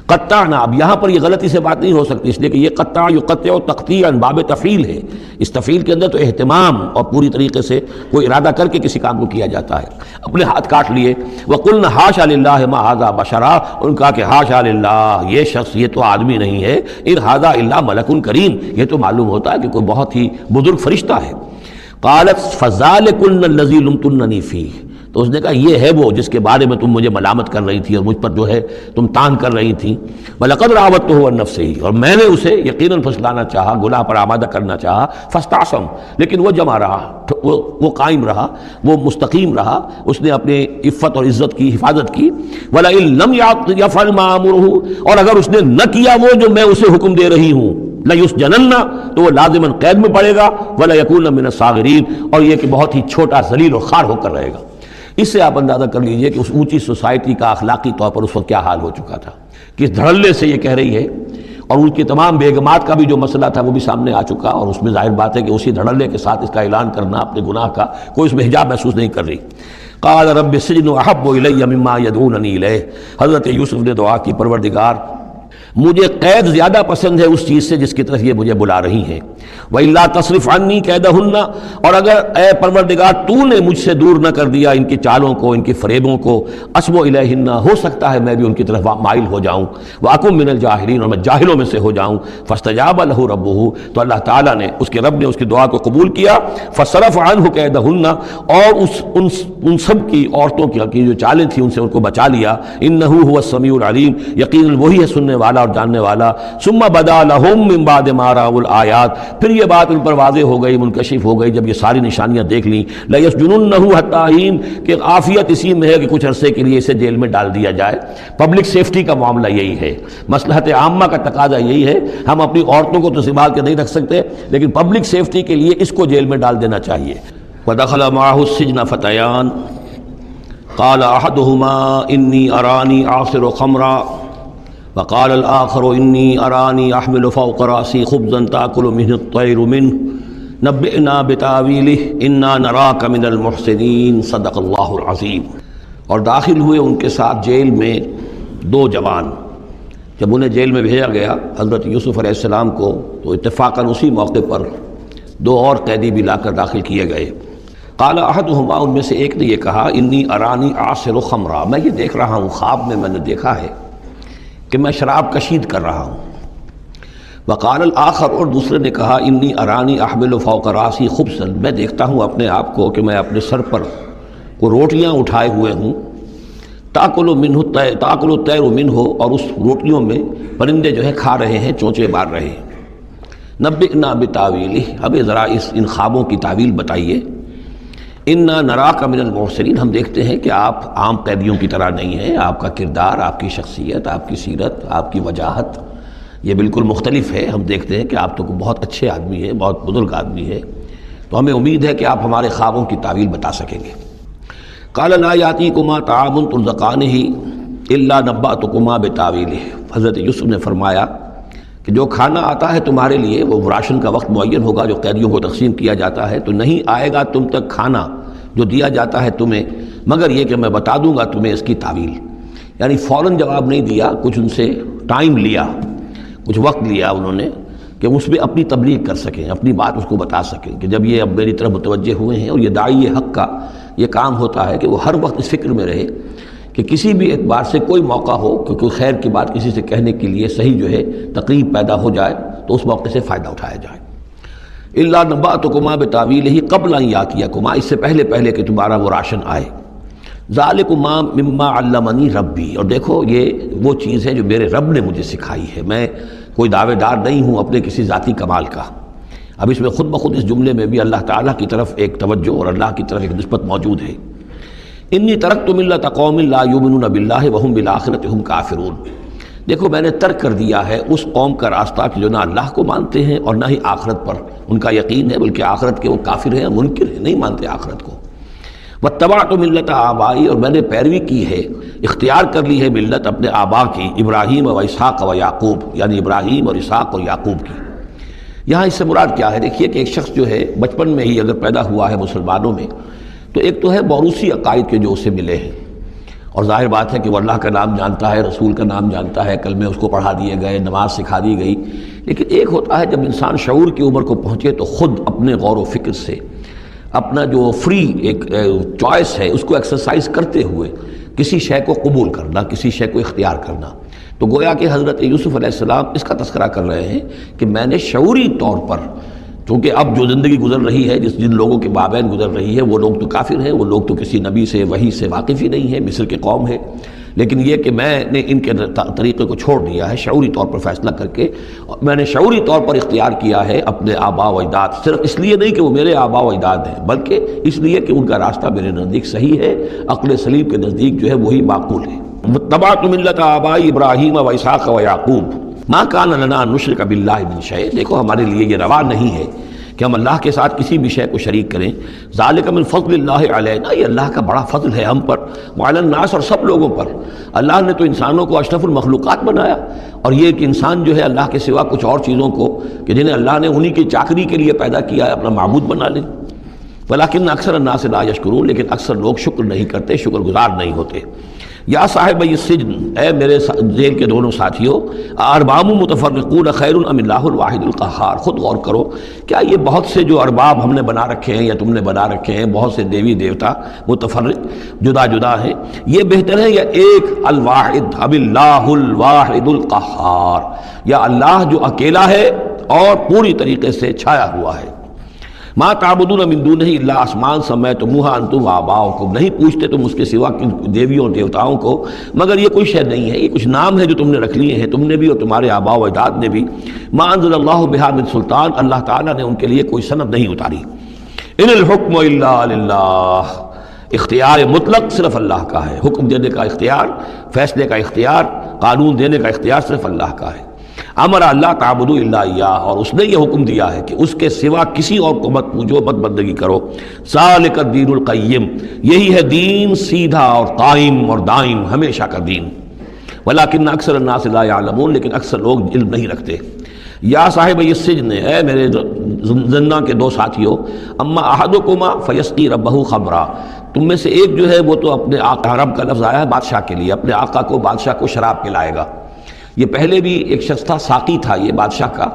قطعنا، اب یہاں پر یہ غلطی سے بات نہیں ہو سکتی، اس لیے کہ یہ قطع یقطع تقطیعا باب تفعیل ہے، اس تفعیل کے اندر تو اہتمام اور پوری طریقے سے کوئی ارادہ کر کے کسی کام کو کیا جاتا ہے۔ اپنے ہاتھ کاٹ لیے۔ وقلنا حاشا للہ ما ھذا بشرا، ان کہا کہ حاشا للہ، یہ شخص یہ تو آدمی نہیں ہے، ان ھذا الا ملک کریم، یہ تو معلوم ہوتا ہے کہ کوئی بہت ہی بزرگ فرشتہ ہے۔ قالت فذلکن الذی لمتننی فیہ، تو اس نے کہا یہ ہے وہ جس کے بارے میں تم مجھے ملامت کر رہی تھی اور مجھ پر جو ہے تم تان کر رہی تھی۔ وَلَقَدْ رَاوَدتُّهُ عَن نَفْسِهِ، اور میں نے اسے یقیناً پھسلانا چاہا، گناہ پر آمادہ کرنا چاہا، فاستعصم، لیکن وہ جمع رہا، وہ قائم رہا، وہ مستقیم رہا، اس نے اپنے عفت اور عزت کی حفاظت کی۔ وَلَئِن لَّمْ يَفْعَلْ مَا آمُرُهُ، اور اگر اس نے نہ کیا وہ جو میں اسے حکم دے رہی ہوں، لَيُسْجَنَنَّ، تو وہ لازماً قید میں پڑے گا، وَلَيَكُونَ مِنَ الصَّاغِرِينَ، اور یہ کہ بہت ہی چھوٹا ذلیل اور خوار ہو کر رہے گا۔ اس سے آپ اندازہ کر لیجئے کہ اس اونچی سوسائٹی کا اخلاقی طور پر اس وقت کیا حال ہو چکا تھا، کس دھڑلے سے یہ کہہ رہی ہے، اور ان کی تمام بیگمات کا بھی جو مسئلہ تھا وہ بھی سامنے آ چکا، اور اس میں ظاہر بات ہے کہ اسی دھڑلے کے ساتھ اس کا اعلان کرنا اپنے گناہ کا، کوئی اس میں حجاب محسوس نہیں کر رہی۔ قال رب السجن احب الی مما یدعوننی الیہ، حضرت یوسف نے دعا کی، پروردگار مجھے قید زیادہ پسند ہے اس چیز سے جس کی طرف یہ مجھے بلا رہی ہیں۔ وَإِلَّا تَصْرِفْ عَنِّي كَيْدَهُنَّ، اور اگر اے پروردگار تو نے مجھ سے دور نہ کر دیا ان کی چالوں کو، ان کی فریبوں کو، أَصْبُ إِلَيْهِنَّ، ہو سکتا ہے میں بھی ان کی طرف مائل ہو جاؤں، وَأَكُن مِّنَ الْجَاهِلِينَ، اور میں جاہلوں میں سے ہو جاؤں۔ فَاسْتَجَابَ لَهُ رَبُّهُ، تو اللہ تعالیٰ نے، اس کے رب نے اس کی دعا کو قبول کیا۔ فَصَرَفَ عَنْهُ كَيْدَهُنَّ، اور ان سب کی عورتوں کی جو چالیں تھیں ان سے ان کو بچا لیا۔ إِنَّهُ هُوَ السَّمِيعُ الْعَلِيمُ، یقیناً وہی ہے سننے والا اور جاننے والا۔ ثم بدا لهم من بعد ما رأوا الآیات، پھر یہ بات ان پر واضح ہو گئی، منکشف ہو گئی جب یہ ساری نشانیاں دیکھ لیں۔ لَيَسْجُنُنَّهُ حَتَّىٰ حِينٍ، کہ عافیت اسی میں ہے کہ کچھ عرصے کے لیے اسے جیل میں ڈال دیا جائے۔ پبلک سیفٹی کا معاملہ یہی ہے، مصلحت عامہ کا تقاضا یہی ہے۔ ہم اپنی عورتوں کو تو سنبھال کے نہیں رکھ سکتے، لیکن پبلک سیفٹی کے لیے اس کو جیل میں ڈال دینا چاہیے۔ وَدَخَلَ مَعَهُ السِّجْنَ فَتَيَانِ قَالَ أَحَدُهُمَا إِنِّي أَرَانِي أَعْصِرُ خَمْرًا وقال الآخر إني أراني أحمل فوق رأسي خبزا تأكل منه الطير منه نبئنا بتأويله إنا نراك من المحسنين صدق الله العظيم۔ اور داخل ہوئے ان کے ساتھ جیل میں دو جوان۔ جب انہیں جیل میں بھیجا گیا حضرت یوسف علیہ السلام کو، تو اتفاقاً اسی موقع پر دو اور قیدی بھی لا کر داخل کیے گئے۔ قال أحدهما، ان میں سے ایک نے یہ کہا، إني أراني أعصر خمرا، میں یہ دیکھ رہا ہوں، خواب میں نے دیکھا ہے کہ میں شراب کشید کر رہا ہوں۔ وقال الآخر، اور دوسرے نے کہا، انی ارانی احمل فوق راسی خبزا، میں دیکھتا ہوں اپنے آپ کو کہ میں اپنے سر پر وہ روٹیاں اٹھائے ہوئے ہوں، تاکل الطیر منہ، اور اس روٹیوں میں پرندے جو ہے کھا رہے ہیں، چونچے مار رہے ہیں۔ نبئنا بتاویلہ، ہمیں ذرا ان خوابوں کی تعویل بتائیے۔ انا نراک من المحسنین، ہم دیکھتے ہیں کہ آپ عام قیدیوں کی طرح نہیں ہیں، آپ کا کردار، آپ کی شخصیت، آپ کی سیرت، آپ کی وجاہت یہ بالکل مختلف ہے۔ ہم دیکھتے ہیں کہ آپ تو بہت اچھے آدمی ہیں، بہت بزرگ آدمی ہے، تو ہمیں امید ہے کہ آپ ہمارے خوابوں کی تعویل بتا سکیں گے۔ قال لا یاتیکما طعام ترزقانہ الا نبأتکما بتاویلہ، حضرت یوسف نے فرمایا کہ جو کھانا آتا ہے تمہارے لیے، وہ راشن کا وقت معین ہوگا جو قیدیوں کو تقسیم کیا جاتا ہے، تو نہیں آئے گا تم تک کھانا جو دیا جاتا ہے تمہیں، مگر یہ کہ میں بتا دوں گا تمہیں اس کی تعویل۔ یعنی فوراً جواب نہیں دیا، کچھ ان سے ٹائم لیا، کچھ وقت لیا انہوں نے کہ اس پہ اپنی تبلیغ کر سکیں، اپنی بات اس کو بتا سکیں کہ جب یہ اب میری طرف متوجہ ہوئے ہیں۔ اور یہ داعی حق کا یہ کام ہوتا ہے کہ وہ ہر وقت اس فکر میں رہے کہ کسی بھی اعتبار سے کوئی موقع ہو کہ کوئی خیر کی بات کسی سے کہنے کے لیے صحیح جو ہے تقریب پیدا ہو جائے تو اس موقع سے فائدہ اٹھایا جائے۔ الا نبأتکما بتاویلہ قبل ان یاتیکما، اس سے پہلے کہ تمہارا وہ راشن آئے۔ ذالکما مما علمنی ربی، اور دیکھو یہ وہ چیز ہے جو میرے رب نے مجھے سکھائی ہے، میں کوئی دعوے دار نہیں ہوں اپنے کسی ذاتی کمال کا۔ اب اس میں خود بخود اس جملے میں بھی اللہ تعالیٰ کی طرف ایک توجہ اور اللہ کی طرف ایک نسبت موجود ہے۔ انی ترکت ملت قوم لا یؤمنون باللہ وہم بالآخرۃ ہم کافرون، دیکھو میں نے ترک کر دیا ہے اس قوم کا راستہ کہ جو نہ اللہ کو مانتے ہیں اور نہ ہی آخرت پر ان کا یقین ہے، بلکہ آخرت کے وہ کافر ہیں، منکر ہیں، نہیں مانتے آخرت کو۔ واتبعت ملت آبائی، اور میں نے پیروی کی ہے، اختیار کر لی ہے ملت اپنے آبا کی، ابراہیم و اسحاق و یعقوب، یعنی ابراہیم اور اسحاق اور یعقوب کی۔ یہاں اس سے مراد کیا ہے؟ دیکھیے کہ ایک شخص جو ہے بچپن میں ہی اگر پیدا ہوا ہے مسلمانوں میں، تو ایک تو ہے موروثی عقائد کے جو اسے ملے ہیں، اور ظاہر بات ہے کہ وہ اللہ کا نام جانتا ہے، رسول کا نام جانتا ہے، کلمے اس کو پڑھا دیے گئے، نماز سکھا دی گئی، لیکن ایک ہوتا ہے جب انسان شعور کی عمر کو پہنچے تو خود اپنے غور و فکر سے اپنا جو فری ایک چوائس ہے اس کو ایکسرسائز کرتے ہوئے کسی شے کو قبول کرنا، کسی شے کو اختیار کرنا۔ تو گویا کہ حضرت یوسف علیہ السلام اس کا تذکرہ کر رہے ہیں کہ میں نے شعوری طور پر، چونکہ اب جو زندگی گزر رہی ہے، جن لوگوں کے مابین گزر رہی ہے، وہ لوگ تو کافر ہیں، وہ لوگ تو کسی نبی سے وحی سے واقف ہی نہیں ہیں، مصر کے قوم ہے، لیکن یہ کہ میں نے ان کے طریقے کو چھوڑ دیا ہے شعوری طور پر فیصلہ کر کے، اور میں نے شعوری طور پر اختیار کیا ہے اپنے آبا و اجداد، صرف اس لیے نہیں کہ وہ میرے آبا و اجداد ہیں، بلکہ اس لیے کہ ان کا راستہ میرے نزدیک صحیح ہے، عقل سلیم کے نزدیک جو ہے وہی معقول ہے۔ واتبعت ملت آبائی ابراہیم و اسحاق و یعقوب ما کان لنا ان نشرک باللہ من شیء، دیکھو ہمارے لیے یہ روا نہیں ہے کہ ہم اللہ کے ساتھ کسی بھی شے کو شریک کریں، ذالک من فضل اللہ علینا، یہ اللہ کا بڑا فضل ہے ہم پر، وعلی الناس، اور سب لوگوں پر۔ اللہ نے تو انسانوں کو اشرف المخلوقات بنایا، اور یہ کہ انسان جو ہے اللہ کے سوا کچھ اور چیزوں کو کہ جنہیں اللہ نے انہی کی چاکری کے لیے پیدا کیا ہے اپنا معبود بنا لیں، ولیکن اکثر الناس لا یشکرون، لیکن اکثر لوگ شکر نہیں کرتے، شکر گزار نہیں ہوتے۔ یا صاحب السجن، اے میرے جیل کے دونوں ساتھیوں، ارباب متفرقون خیر ام اللہ الواحد القہار، خود غور کرو، کیا یہ بہت سے جو ارباب ہم نے بنا رکھے ہیں یا تم نے بنا رکھے ہیں، بہت سے دیوی دیوتا متفرق جدا جدا ہیں، یہ بہتر ہے یا ایک الواحد ام اللہ الواحد القہار، یا اللہ جو اکیلا ہے اور پوری طریقے سے چھایا ہوا ہے۔ ما تعبدون من دونہ الا اسماء سمیتموها انتم وآباؤکم، نہیں پوچھتے تم اس کے سوا دیویوں اور دیوتاؤں کو مگر یہ کوئی شے نہیں ہے، یہ کچھ نام ہے جو تم نے رکھ لیے ہیں، تم نے بھی اور تمہارے آباء و اجداد نے بھی۔ ما انزل اللہ بہا من سلطان، اللہ تعالیٰ نے ان کے لیے کوئی سند نہیں اتاری۔ ان الحکم الا للہ، اختیار مطلق صرف اللہ کا ہے، حکم دینے کا اختیار، فیصلے کا اختیار، قانون دینے کا اختیار صرف اللہ کا ہے۔ امر اللہ تعبدوا الا ایاہ، اور اس نے یہ حکم دیا ہے کہ اس کے سوا کسی اور کو مت پوجو، مت بندگی کرو۔ ذالک الدین القیم، یہی ہے دین سیدھا اور قائم اور دائم، ہمیشہ کا دین۔ ولکن اکثر الناس لا یعلمون، لیکن اکثر لوگ علم نہیں رکھتے۔ یا صاحب السجن، اے میرے زندان کے دو ساتھیوں، اما احدکما فیسقی ربہ خمرا، تم میں سے ایک جو ہے وہ تو اپنے آقا، رب کا لفظ آیا ہے بادشاہ کے لیے، اپنے آقا کو، بادشاہ کو شراب پلائے گا۔ یہ پہلے بھی ایک شخص تھا، ساقی تھا یہ بادشاہ کا،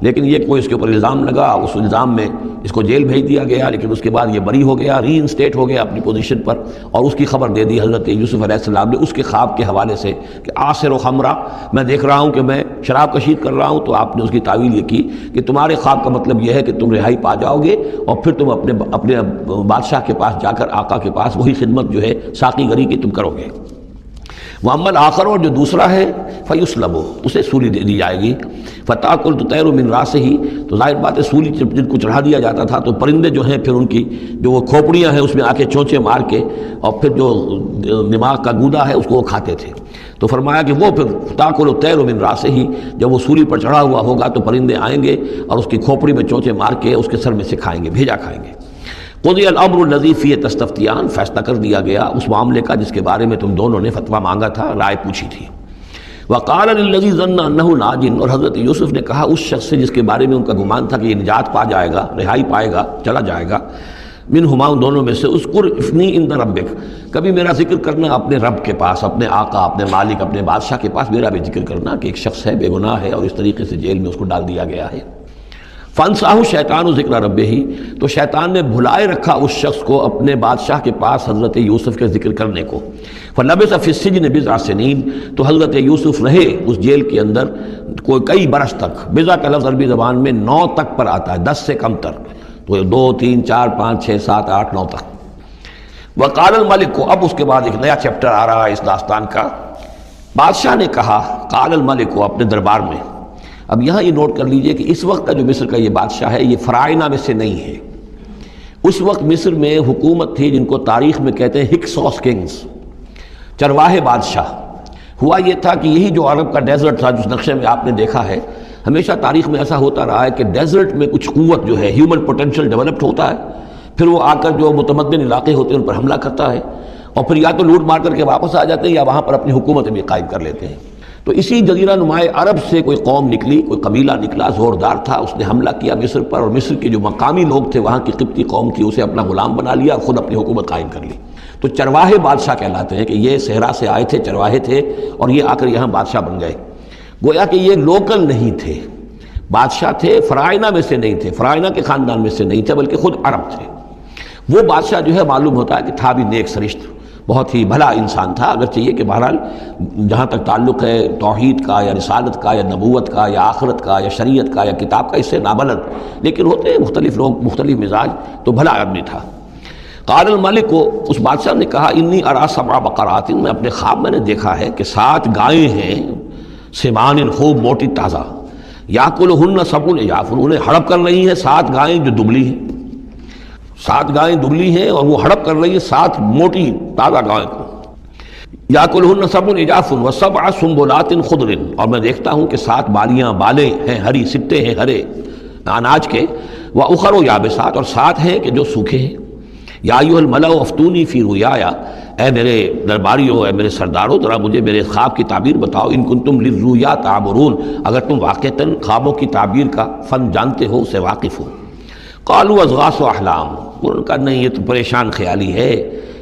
لیکن یہ کوئی اس کے اوپر الزام لگا، اس الزام میں اس کو جیل بھیج دیا گیا، لیکن اس کے بعد یہ بری ہو گیا، ری انسٹیٹ ہو گیا اپنی پوزیشن پر، اور اس کی خبر دے دی حضرت یوسف علیہ السلام نے اس کے خواب کے حوالے سے کہ عاصر و خمرہ، میں دیکھ رہا ہوں کہ میں شراب کشید کر رہا ہوں۔ تو آپ نے اس کی تعویل یہ کی کہ تمہارے خواب کا مطلب یہ ہے کہ تم رہائی پا جاؤ گے، اور پھر تم اپنے بادشاہ کے پاس جا کر، آقا کے پاس وہی خدمت جو ہے ساقی گری کی تم کرو گے۔ وَأَمَّا الْآخَرُ، اور جو دوسرا ہے فَيُسْلَبُ، اسے سولی دے دی جائے گی۔ فَتَأْكُلُ الطَّيْرُ مِنْ رَأْسِهِ، تو ظاہر بات ہے سولی جن کو چڑھا دیا جاتا تھا تو پرندے جو ہیں پھر ان کی جو وہ کھوپڑیاں ہیں اس میں آ کے چونچے مار کے، اور پھر جو دماغ کا گودا ہے اس کو وہ کھاتے تھے۔ تو فرمایا کہ وہ پھر تَأْكُلُ الطَّيْرُ مِنْ رَأْسِهِ، جب وہ سولی پر چڑھا ہوا ہوگا تو پرندے آئیں گے اور اس کی کھوپڑی میں چونچے مار کے اس کے سر میں سے کھائیں گے، بھیجا کھائیں گے۔ قضی الامر الذی فیہ تستفتیان، فیصلہ کر دیا گیا اس معاملے کا جس کے بارے میں تم دونوں نے فتویٰ مانگا تھا، رائے پوچھی تھی۔ وقال للذی ظن انہ ناج، اور حضرت یوسف نے کہا اس شخص سے جس کے بارے میں ان کا گمان تھا کہ یہ نجات پا جائے گا، رہائی پائے گا، چلا جائے گا، منہما، ان دونوں میں سے، اذکر افنی عند ربک، کبھی میرا ذکر کرنا اپنے رب کے پاس، اپنے آقا، اپنے مالک، اپنے بادشاہ کے پاس میرا بھی ذکر کرنا کہ ایک شخص ہے، بے گناہ ہے، اور اس طریقے سے جیل میں اس کو ڈال دیا گیا ہے۔ فَانْسَاهُ الشَّيْطَانُ ذِكْرَ رَبِّهِ، تو شیطان نے بھلائے رکھا اس شخص کو اپنے بادشاہ کے پاس حضرت یوسف کے ذکر کرنے کو۔ فَلَبِثَ فِي السِّجْنِ بِضْعَ سِنِينَ، تو حضرت یوسف رہے اس جیل کے اندر کئی برس تک۔ بضع کا لفظ عربی زبان میں 9 تک پر آتا ہے، 10 سے کم تر، تو 2 3 4 5 6 7 8 9 تک۔ وقال الملک کو، اب اس کے بعد ایک نیا چیپٹر آ رہا ہے اس داستان کا۔ بادشاہ نے کہا، قال الملک کو، اپنے دربار میں۔ اب یہاں یہ نوٹ کر لیجئے کہ اس وقت کا جو مصر کا یہ بادشاہ ہے یہ فرائنہ میں سے نہیں ہے۔ اس وقت مصر میں حکومت تھی جن کو تاریخ میں کہتے ہیں ہکسوس کنگز، چرواہے بادشاہ۔ ہوا یہ تھا کہ یہی جو عرب کا ڈیزرٹ تھا جس نقشے میں آپ نے دیکھا ہے، ہمیشہ تاریخ میں ایسا ہوتا رہا ہے کہ ڈیزرٹ میں کچھ قوت جو ہے ہیومن پوٹینشیل ڈیولپڈ ہوتا ہے، پھر وہ آ کر جو متمدن علاقے ہوتے ہیں ان پر حملہ کرتا ہے، اور پھر یا تو لوٹ مار کر کے واپس آ جاتے ہیں یا وہاں پر اپنی حکومتیں بھی قائم کر لیتے ہیں۔ تو اسی جزیرہ نمائے عرب سے کوئی قوم نکلی، کوئی قبیلہ نکلا، زوردار تھا، اس نے حملہ کیا مصر پر، اور مصر کے جو مقامی لوگ تھے وہاں کی قبطی قوم تھی، اسے اپنا غلام بنا لیا اور خود اپنی حکومت قائم کر لی۔ تو چرواہے بادشاہ کہلاتے ہیں کہ یہ صحرا سے آئے تھے، چرواہے تھے، اور یہ آ کر یہاں بادشاہ بن گئے۔ گویا کہ یہ لوکل نہیں تھے، بادشاہ تھے فرائنہ میں سے نہیں تھے، فرائنہ کے خاندان میں سے نہیں تھے، بلکہ خود عرب تھے۔ وہ بادشاہ جو ہے معلوم ہوتا ہے کہ تھا بھی نیک سرشت، بہت ہی بھلا انسان تھا، اگرچہ یہ کہ بہرحال جہاں تک تعلق ہے توحید کا یا رسالت کا یا نبوت کا یا آخرت کا یا شریعت کا یا کتاب کا، اس سے نابلد، لیکن ہوتے ہیں مختلف لوگ، مختلف مزاج، تو بھلا آدمی تھا۔ قال الملک کو، اس بادشاہ نے کہا، انی ارا سبع بقرات، میں اپنے خواب میں نے دیکھا ہے کہ 7 گائیں ہیں، سمان خوب موٹی تازہ، یاکلہن سبع عجاف، انہیں ہڑپ کر رہی ہیں 7 گائیں جو دبلی ہیں، 7 گائیں دبلی ہیں اور وہ ہڑپ کر رہی ہیں 7 موٹی تازہ گائیں کو۔ یاکلہن سبع عجاف وسبع سنبلات خضر، اور میں دیکھتا ہوں کہ 7 بالیاں، بالیں ہیں ہری، سٹے ہیں ہرے اناج کے، واخر یابسات، اور 7 ہیں کہ جو سوکھے ہیں۔ یا ایھا الملأ افتونی فی رؤیایا، اے میرے درباریوں، اے میرے سرداروں، ذرا مجھے میرے خواب کی تعبیر بتاؤ، ان کنتم للرؤیا تعبرون، اگر تم واقعتاً خوابوں کی تعبیر کا فن جانتے ہو، اسے واقف ہو۔ قالوا اضغاث احلام، انہوں نے کہا نہیں، یہ تو پریشان خیالی ہے،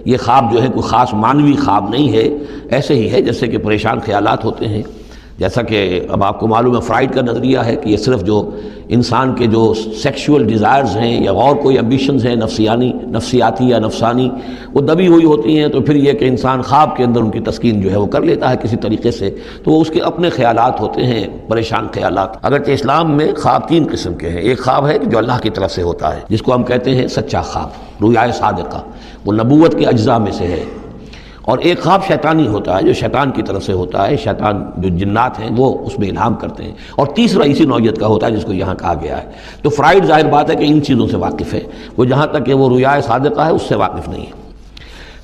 یہ خواب جو ہے کوئی خاص معنوی خواب نہیں ہے، ایسے ہی ہے جیسے کہ پریشان خیالات ہوتے ہیں۔ جیسا کہ اب آپ کو معلوم ہے فرائڈ کا نظریہ ہے کہ یہ صرف جو انسان کے جو سیکشول ڈیزائرز ہیں یا اور کوئی ایمبیشنز ہیں نفسیاتی یا نفسانی، وہ دبی ہوئی ہوتی ہیں، تو پھر یہ کہ انسان خواب کے اندر ان کی تسکین جو ہے وہ کر لیتا ہے کسی طریقے سے، تو وہ اس کے اپنے خیالات ہوتے ہیں، پریشان خیالات۔ اگرچہ اسلام میں خواب 3 قسم کے ہیں، ایک خواب ہے کہ جو اللہ کی طرف سے ہوتا ہے، جس کو ہم کہتے ہیں سچا خواب، رؤیا صادقہ، وہ نبوت کے اجزاء میں سے ہے، اور ایک خواب شیطانی ہوتا ہے جو شیطان کی طرف سے ہوتا ہے، شیطان جو جنات ہیں وہ اس میں الہام کرتے ہیں، اور تیسرا اسی نوعیت کا ہوتا ہے جس کو یہاں کہا گیا ہے۔ تو فرائڈ ظاہر بات ہے کہ ان چیزوں سے واقف ہے، وہ جہاں تک کہ وہ رؤیا صادقہ ہے اس سے واقف نہیں ہے۔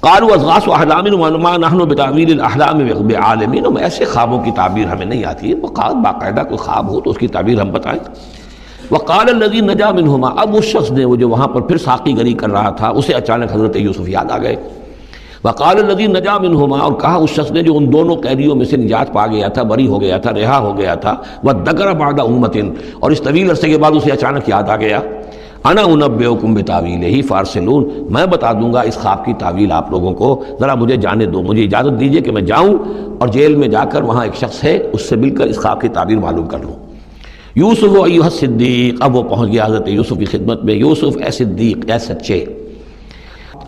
قالوا اضغاث احلام وما نحن بتاویل الاحلام بعالمین، ایسے خوابوں کی تعبیر ہمیں نہیں آتی ہے، باقاعدہ کوئی خواب ہو تو اس کی تعبیر ہم بتائیں۔ وقال الذی نجا منہما، اب اس شخص نے وہ جو وہاں پر پھر ساقی گری کر رہا تھا، اسے اچانک حضرت یوسف یاد آ گئے۔ وقال الذی نجا منہما، اور کہا اس شخص نے جو ان دونوں قیدیوں میں سے نجات پا گیا تھا، بری ہو گیا تھا، رہا ہو گیا تھا، وذکر بعد امۃ، اور اس طویل عرصے کے بعد اسے اچانک یاد آ گیا، انا انبئکم بتاویلہ فارسلون، میں بتا دوں گا اس خواب کی تعویل آپ لوگوں کو، ذرا مجھے جانے دو، مجھے اجازت دیجیے کہ میں جاؤں اور جیل میں جا کر وہاں ایک شخص ہے اس سے مل کر اس خواب کی تعبیر معلوم کر لوں۔ یوسف ایھا الصدیق، اب وہ پہنچ گیا حضرت یوسف کی خدمت میں، یوسف اے صدیق، اے سچے،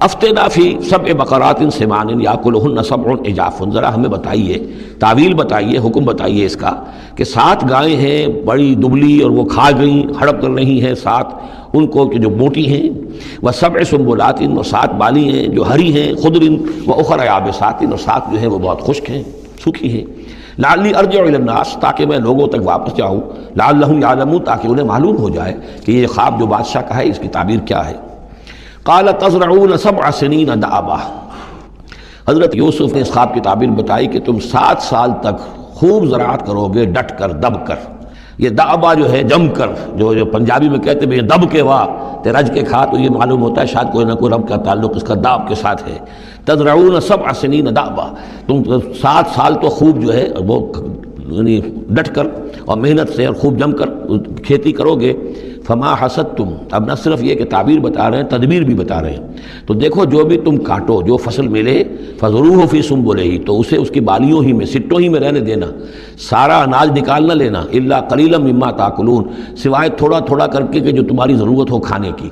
افتنا فی سبع بقرات سمان یاکلہن سبع عجاف، ذرا ہمیں بتائیے، تعویل بتائیے، حکم بتائیے اس کا کہ 7 گائیں ہیں بڑی دبلی اور وہ کھا گئیں، ہڑپ کر رہی ہیں 7 ان کو کہ جو موٹی ہیں، وسبع سنبلات، اور 7 بالی ہیں جو ہری ہیں، خضر واخر یابسات، اور 7 جو ہیں وہ بہت خشک ہیں، سوکھی ہیں، لعلی ارجع الی الناس، تاکہ میں لوگوں تک واپس جاؤں، لعلہم یعلمون، تاکہ انہیں معلوم ہو جائے کہ یہ خواب جو بادشاہ کا ہے اس کی تعبیر کیا ہے۔ قال تزرعون 7 سنین دأبا، حضرت یوسف نے اس خواب کی تعبیر بتائی کہ تم 7 سال تک خوب زراعت کرو گے، ڈٹ کر، دب کر۔ یہ دأبا جو ہے جم کر، جو پنجابی میں کہتے ہیں دب کے واہ تے رج کے کھا، تو یہ معلوم ہوتا ہے شاید کوئی نہ کوئی رب کا تعلق اس کا داب کے ساتھ ہے۔ تزرعون 7 سنین دأبا، تم 7 سال تو خوب جو ہے وہ یعنی ڈٹ کر اور محنت سے اور خوب جم کر کھیتی کرو گے۔ فما حصدتم، اب نہ صرف یہ کہ تعبیر بتا رہے ہیں، تدبیر بھی بتا رہے ہیں، تو دیکھو جو بھی تم کاٹو، جو فصل ملے، فضروہ فی سنبلہ، تو اسے اس کی بالیوں ہی میں، سٹوں ہی میں رہنے دینا، سارا اناج نکال نہ لینا، الا قلیلا مما تاکلون، سوائے تھوڑا تھوڑا کر کے کہ جو تمہاری ضرورت ہو کھانے کی،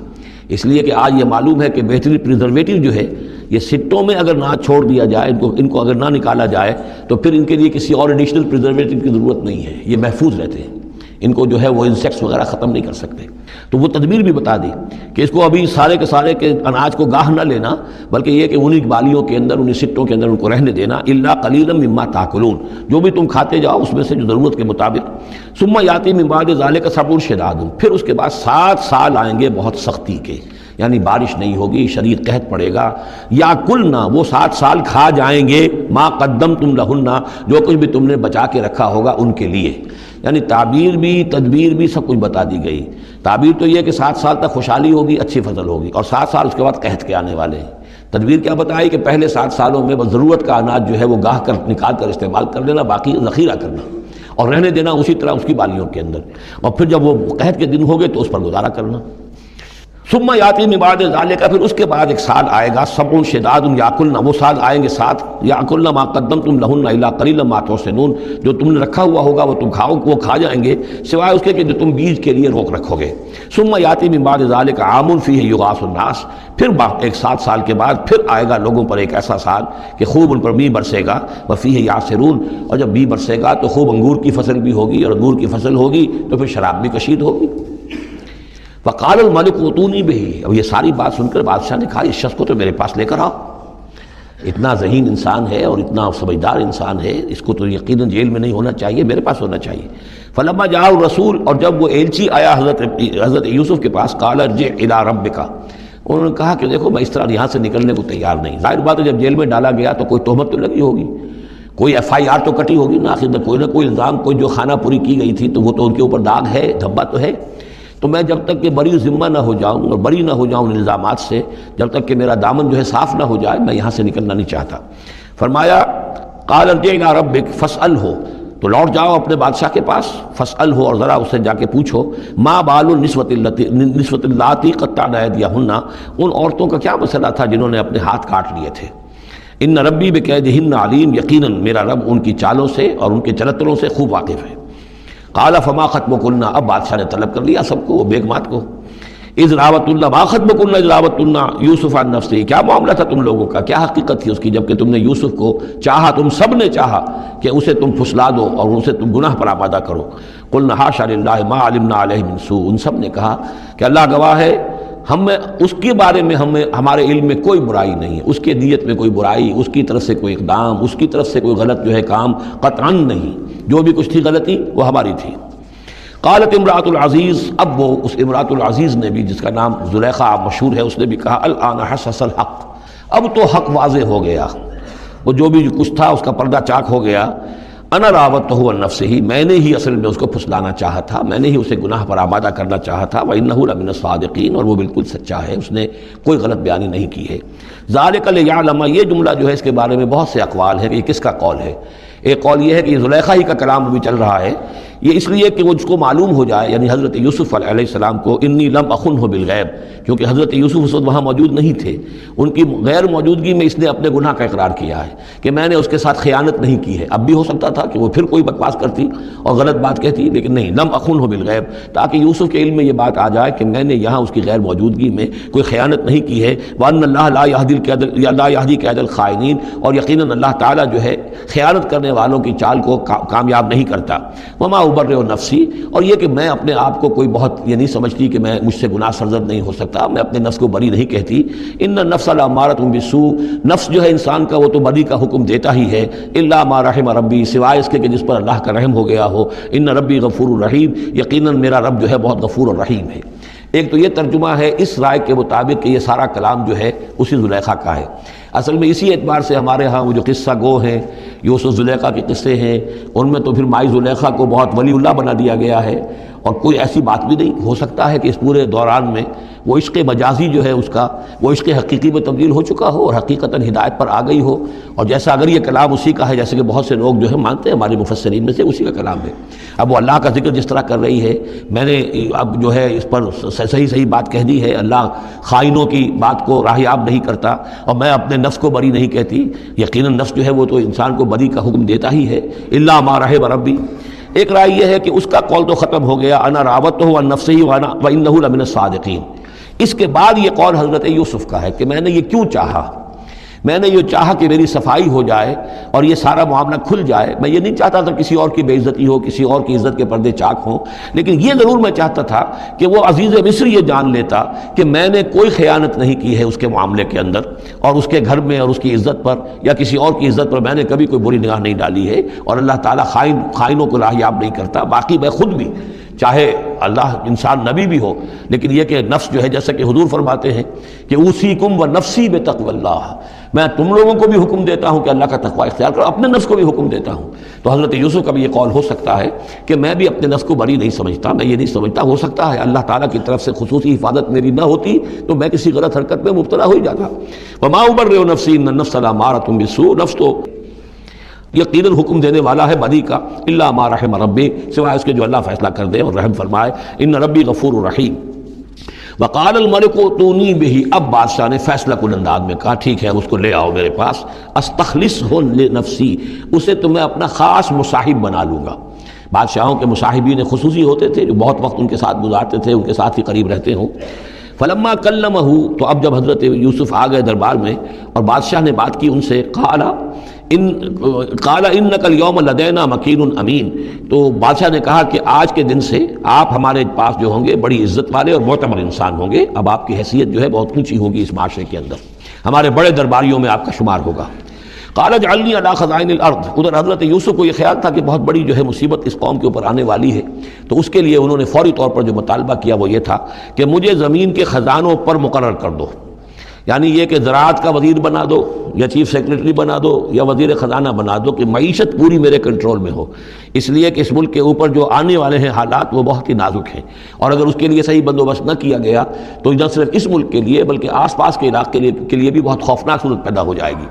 اس لیے کہ آج یہ معلوم ہے کہ بہترین پریزرویٹو جو ہے یہ سٹوں میں اگر نہ چھوڑ دیا جائے، ان کو اگر نہ نکالا جائے تو پھر ان کے لیے کسی اور ایڈیشنل پریزرویٹو کی ضرورت نہیں ہے، یہ محفوظ رہتے ہیں، ان کو جو ہے وہ انسیکٹس وغیرہ ختم نہیں کر سکتے۔ تو وہ تدبیر بھی بتا دی کہ اس کو ابھی سارے کے سارے کے اناج کو گاہ نہ لینا، بلکہ یہ کہ انہی بالیوں کے اندر، انہی سٹوں کے اندر ان کو رہنے دینا، الا قلیلا مما تاکلون، جو بھی تم کھاتے جاؤ اس میں سے جو ضرورت کے مطابق۔ ثم یاتی من بعد ذلک صبر شداد، پھر اس کے بعد 7 سال آئیں گے بہت سختی کے، یعنی بارش نہیں ہوگی، شدید قحط پڑے گا۔ یا کلنا، وہ 60 سال کھا جائیں گے، ما قدمتم لہن، جو کچھ بھی تم نے بچا کے رکھا ہوگا ان کے لیے۔ یعنی تعبیر بھی تدبیر بھی سب کچھ بتا دی گئی۔ تعبیر تو یہ کہ 60 سال تک خوشحالی ہوگی، اچھی فصل ہوگی، اور 60 سال اس کے بعد قحط کے آنے والے ہیں۔ تدبیر کیا بتائی کہ پہلے 60 سالوں میں بس ضرورت کا اناج جو ہے وہ گاہ کر نکال کر استعمال کر لینا، باقی ذخیرہ کرنا اور رہنے دینا اسی طرح اس کی بالیوں کے اندر، اور پھر جب وہ قحط کے دن ہو گئے تو اس پر گزارا کرنا۔ ثم یاتی من بعد ذالک، پھر اس کے بعد ایک سال آئے گا، سبع شداد یاکلن، وہ سال آئیں گے 7، یاکلن ما قدمتم لہن الا قلیلا ما تحسنون، جو تم نے رکھا ہوا ہوگا وہ تم کھاؤ، وہ کھا جائیں گے سوائے اس کے کہ جو تم بیج کے لیے روک رکھو گے۔ ثم یاتی من بعد ذالک عام فیہ یغاث الناس، پھر ایک 7 سال کے بعد پھر آئے گا لوگوں پر ایک ایسا سال کہ خوب ان پر می برسے گا، وفیہ یعصرون، اور جب می برسے گا تو خوب انگور کی فصل بھی ہوگی، اور انگور کی فصل ہوگی تو پھر شراب بھی کشید ہوگی۔ وقال الملک اوتونی بہ، اب یہ ساری بات سن کر بادشاہ نے کہا اس شخص کو تو میرے پاس لے کر آؤ، اتنا ذہین انسان ہے اور اتنا سمجھدار انسان ہے، اس کو تو یقیناً جیل میں نہیں ہونا چاہیے، میرے پاس ہونا چاہیے۔ فلما جاء الرسول، اور جب وہ ایلچی آیا حضرت یوسف کے پاس، قال ارجع الی ربک، انہوں نے کہا کہ دیکھو میں اس طرح یہاں سے نکلنے کو تیار نہیں۔ ظاہر بات ہے جب جیل میں ڈالا گیا تو کوئی تہمت تو لگی ہوگی، کوئی FIR تو کٹی ہوگی نا، آخر میں کوئی نہ کوئی الزام، کوئی جو خانہ پوری کی گئی تھی تو وہ تو ان کے اوپر داغ ہے، دھبا تو ہے۔ تو میں جب تک کہ بری ذمہ نہ ہو جاؤں اور بری نہ ہو جاؤں ان الزامات سے، جب تک کہ میرا دامن جو ہے صاف نہ ہو جائے، میں یہاں سے نکلنا نہیں چاہتا۔ فرمایا قال ارجع الی ربک فاسألہ، تو لوٹ جاؤ اپنے بادشاہ کے پاس، فاسألہ، اور ذرا اس سے جا کے پوچھو، ما بال النسوۃ اللاتی قطعن ایدیہن، ان عورتوں کا کیا مسئلہ تھا جنہوں نے اپنے ہاتھ کاٹ لیے تھے۔ ان ربی بکیدہن علیم، یقیناً میرا رب ان کی چالوں سے اور ان کے چرتروں سے خوب واقف ہے۔ قال فما خطبکن، اب بادشاہ نے طلب کر لیا سب کو، وہ بیگمات کو، اذ راوتن، ما خطبکن اذ راوتن یوسف عن نفسہ، کیا معاملہ تھا تم لوگوں کا، کیا حقیقت تھی اس کی جب کہ تم نے یوسف کو چاہا، تم سب نے چاہا کہ اسے تم پھسلا دو اور اسے تم گناہ پر آمادہ کرو۔ قلنا حاشا للہ ما علمنا علیہ من سوء، ان سب نے کہا کہ اللہ گواہ ہے ہمیں اس کے بارے میں ہمارے علم میں کوئی برائی نہیں ہے، اس کے نیت میں کوئی برائی، اس کی طرف سے کوئی اقدام، اس کی طرف سے کوئی غلط جو ہے کام قطعاً نہیں، جو بھی کچھ تھی غلطی وہ ہماری تھی۔ قالت امرأۃ العزیز، اب وہ اس امرأۃ العزیز نے بھی، جس کا نام زلیخا مشہور ہے، اس نے بھی کہا الآن حسس الحق، اب تو حق واضح ہو گیا، وہ جو بھی کچھ تھا اس کا پردہ چاک ہو گیا۔ انا راوتہ عن نفسہ، میں نے ہی اصل میں اس کو پھسلانا چاہا تھا، میں نے ہی اسے گناہ پر آمادہ کرنا چاہا تھا، وإنہ لمن الصادقین، اور وہ بالکل سچا ہے، اس نے کوئی غلط بیانی نہیں کی ہے۔ ذالک لیعلم، یہ جملہ جو ہے اس کے بارے میں بہت سے اقوال ہیں کہ یہ کس کا قول ہے۔ ایک قول یہ ہے کہ یہ زلیخا ہی کا کلام ابھی چل رہا ہے، یہ اس لیے کہ وہ اس کو معلوم ہو جائے، یعنی حضرت یوسف علیہ السلام کو، انی لم اخنہ بالغیب، کیونکہ حضرت یوسف اس وقت وہاں موجود نہیں تھے، ان کی غیر موجودگی میں اس نے اپنے گناہ کا اقرار کیا ہے کہ میں نے اس کے ساتھ خیانت نہیں کی ہے۔ اب بھی ہو سکتا تھا کہ وہ پھر کوئی بکواس کرتی اور غلط بات کہتی، لیکن نہیں، لم اخنہ بالغیب، تاکہ یوسف کے علم میں یہ بات آ جائے کہ میں نے یہاں اس کی غیر موجودگی میں کوئی خیانت نہیں کی ہے۔ وان اللہ لا یہدی کید الخائنین، اور یقیناً اللہ تعالیٰ جو ہے خیانت کرنے والوں کی چال کو کامیاب نہیں کرتا۔ وما ابرئ نفسی، اور یہ کہ میں اپنے آپ کو کوئی بہت یہ نہیں سمجھتی کہ میں مجھ سے گناہ سرزد نہیں ہو سکتا، میں اپنے نفس کو بری نہیں کہتی۔ ان النفس لامارۃ بالسوء، نفس جو ہے انسان کا وہ تو بدی کا حکم دیتا ہی ہے، الا ما رحم ربی، سوائے اس کے کہ جس پر اللہ کا رحم ہو گیا ہو۔ ان ربی غفور رحیم، یقیناً میرا رب جو ہے بہت غفور اور رحیم ہے۔ ایک تو یہ ترجمہ ہے اس رائے کے مطابق کہ یہ سارا کلام جو ہے اسی زلیخا کا ہے۔ اصل میں اسی اعتبار سے ہمارے ہاں وہ جو قصہ گو ہیں، یوسف زلیخا کے قصے ہیں، ان میں تو پھر مائی زلیخا کو بہت ولی اللہ بنا دیا گیا ہے، اور کوئی ایسی بات بھی نہیں ہو سکتا ہے کہ اس پورے دوران میں وہ عشق مجازی جو ہے اس کا وہ عشق حقیقی میں تبدیل ہو چکا ہو اور حقیقتاً ہدایت پر آ گئی ہو، اور جیسا اگر یہ کلام اسی کا ہے، جیسے کہ بہت سے لوگ جو ہے مانتے ہیں ہمارے مفسرین میں سے، اسی کا کلام ہے۔ اب وہ اللہ کا ذکر جس طرح کر رہی ہے، میں نے اب جو ہے اس پر صحیح بات کہہ دی ہے، اللہ خائنوں کی بات کو راہیاب نہیں کرتا، اور میں اپنے نفس کو بری نہیں کہتی، یقیناً نفس جو ہے وہ تو انسان کو بری کا حکم دیتا ہی ہے، الا ما رحم ربی۔ ایک رائے یہ ہے کہ اس کا قول تو ختم ہو گیا، انا راوتہ عن نفسہ وانہ لمن الصادقین۔ اس کے بعد یہ قول حضرت یوسف کا ہے کہ میں نے یہ کیوں چاہا، میں نے یہ چاہا کہ میری صفائی ہو جائے اور یہ سارا معاملہ کھل جائے۔ میں یہ نہیں چاہتا تھا کسی اور کی بے عزتی ہو، کسی اور کی عزت کے پردے چاک ہوں، لیکن یہ ضرور میں چاہتا تھا کہ وہ عزیز مصر یہ جان لیتا کہ میں نے کوئی خیانت نہیں کی ہے اس کے معاملے کے اندر، اور اس کے گھر میں اور اس کی عزت پر یا کسی اور کی عزت پر میں نے کبھی کوئی بری نگاہ نہیں ڈالی ہے، اور اللہ تعالیٰ خائنوں کو راہیاب نہیں کرتا۔ باقی میں خود بھی چاہے اللہ انسان نبی بھی ہو، لیکن یہ کہ نفس جو ہے جیسا کہ حضور فرماتے ہیں کہ اوصیکم و نفسی بتقوی اللہ، میں تم لوگوں کو بھی حکم دیتا ہوں کہ اللہ کا تقوی اختیار کرو، اپنے نفس کو بھی حکم دیتا ہوں۔ تو حضرت یوسف کا بھی یہ قول ہو سکتا ہے کہ میں بھی اپنے نفس کو بری نہیں سمجھتا، میں یہ نہیں سمجھتا، ہو سکتا ہے اللہ تعالیٰ کی طرف سے خصوصی حفاظت میری نہ ہوتی تو میں کسی غلط حرکت میں مبتلا ہو ہی جاتا۔ وما ابرئ نفسی ان النفس لامارۃ بالسوء، نفس تو یقیناً حکم دینے والا ہے بدی کا، الا ما رحم ربی، سوائے اس کے جو اللہ فیصلہ کر دے اور رحم فرمائے، ان ربی غفور رحیم۔ وقال الملک ائتونی بہ، اب بادشاہ نے فیصلہ کن انداز میں کہا ٹھیک ہے اس کو لے آؤ میرے پاس، استخلصہ لنفسی، اسے تو میں اپنا خاص مصاحب بنا لوں گا۔ بادشاہوں کے مصاحبین خصوصی ہوتے تھے جو بہت وقت ان کے ساتھ گزارتے تھے، ان کے ساتھ ہی قریب رہتے ہوں۔ فلما کلمہ، تو اب جب حضرت یوسف آ گئے دربار میں اور بادشاہ نے بات کی ان سے، قال انک اليوم لدینا مکین امین، تو بادشاہ نے کہا کہ آج کے دن سے آپ ہمارے پاس جو ہوں گے بڑی عزت والے اور معتبر انسان ہوں گے، اب آپ کی حیثیت جو ہے بہت اونچی ہوگی اس معاشرے کے اندر، ہمارے بڑے درباریوں میں آپ کا شمار ہوگا۔ قال اجعلنی علی خزائن الارض، ادھر حضرت یوسف کو یہ خیال تھا کہ بہت بڑی جو ہے مصیبت اس قوم کے اوپر آنے والی ہے، تو اس کے لیے انہوں نے فوری طور پر جو مطالبہ کیا وہ یہ تھا کہ مجھے زمین کے خزانوں پر مقرر کر دو، یعنی یہ کہ زراعت کا وزیر بنا دو یا چیف سیکرٹری بنا دو یا وزیر خزانہ بنا دو کہ معیشت پوری میرے کنٹرول میں ہو، اس لیے کہ اس ملک کے اوپر جو آنے والے ہیں حالات وہ بہت ہی نازک ہیں، اور اگر اس کے لیے صحیح بندوبست نہ کیا گیا تو نہ صرف اس ملک کے لیے بلکہ آس پاس کے علاقے کے لیے بھی بہت خوفناک صورت پیدا ہو جائے گی۔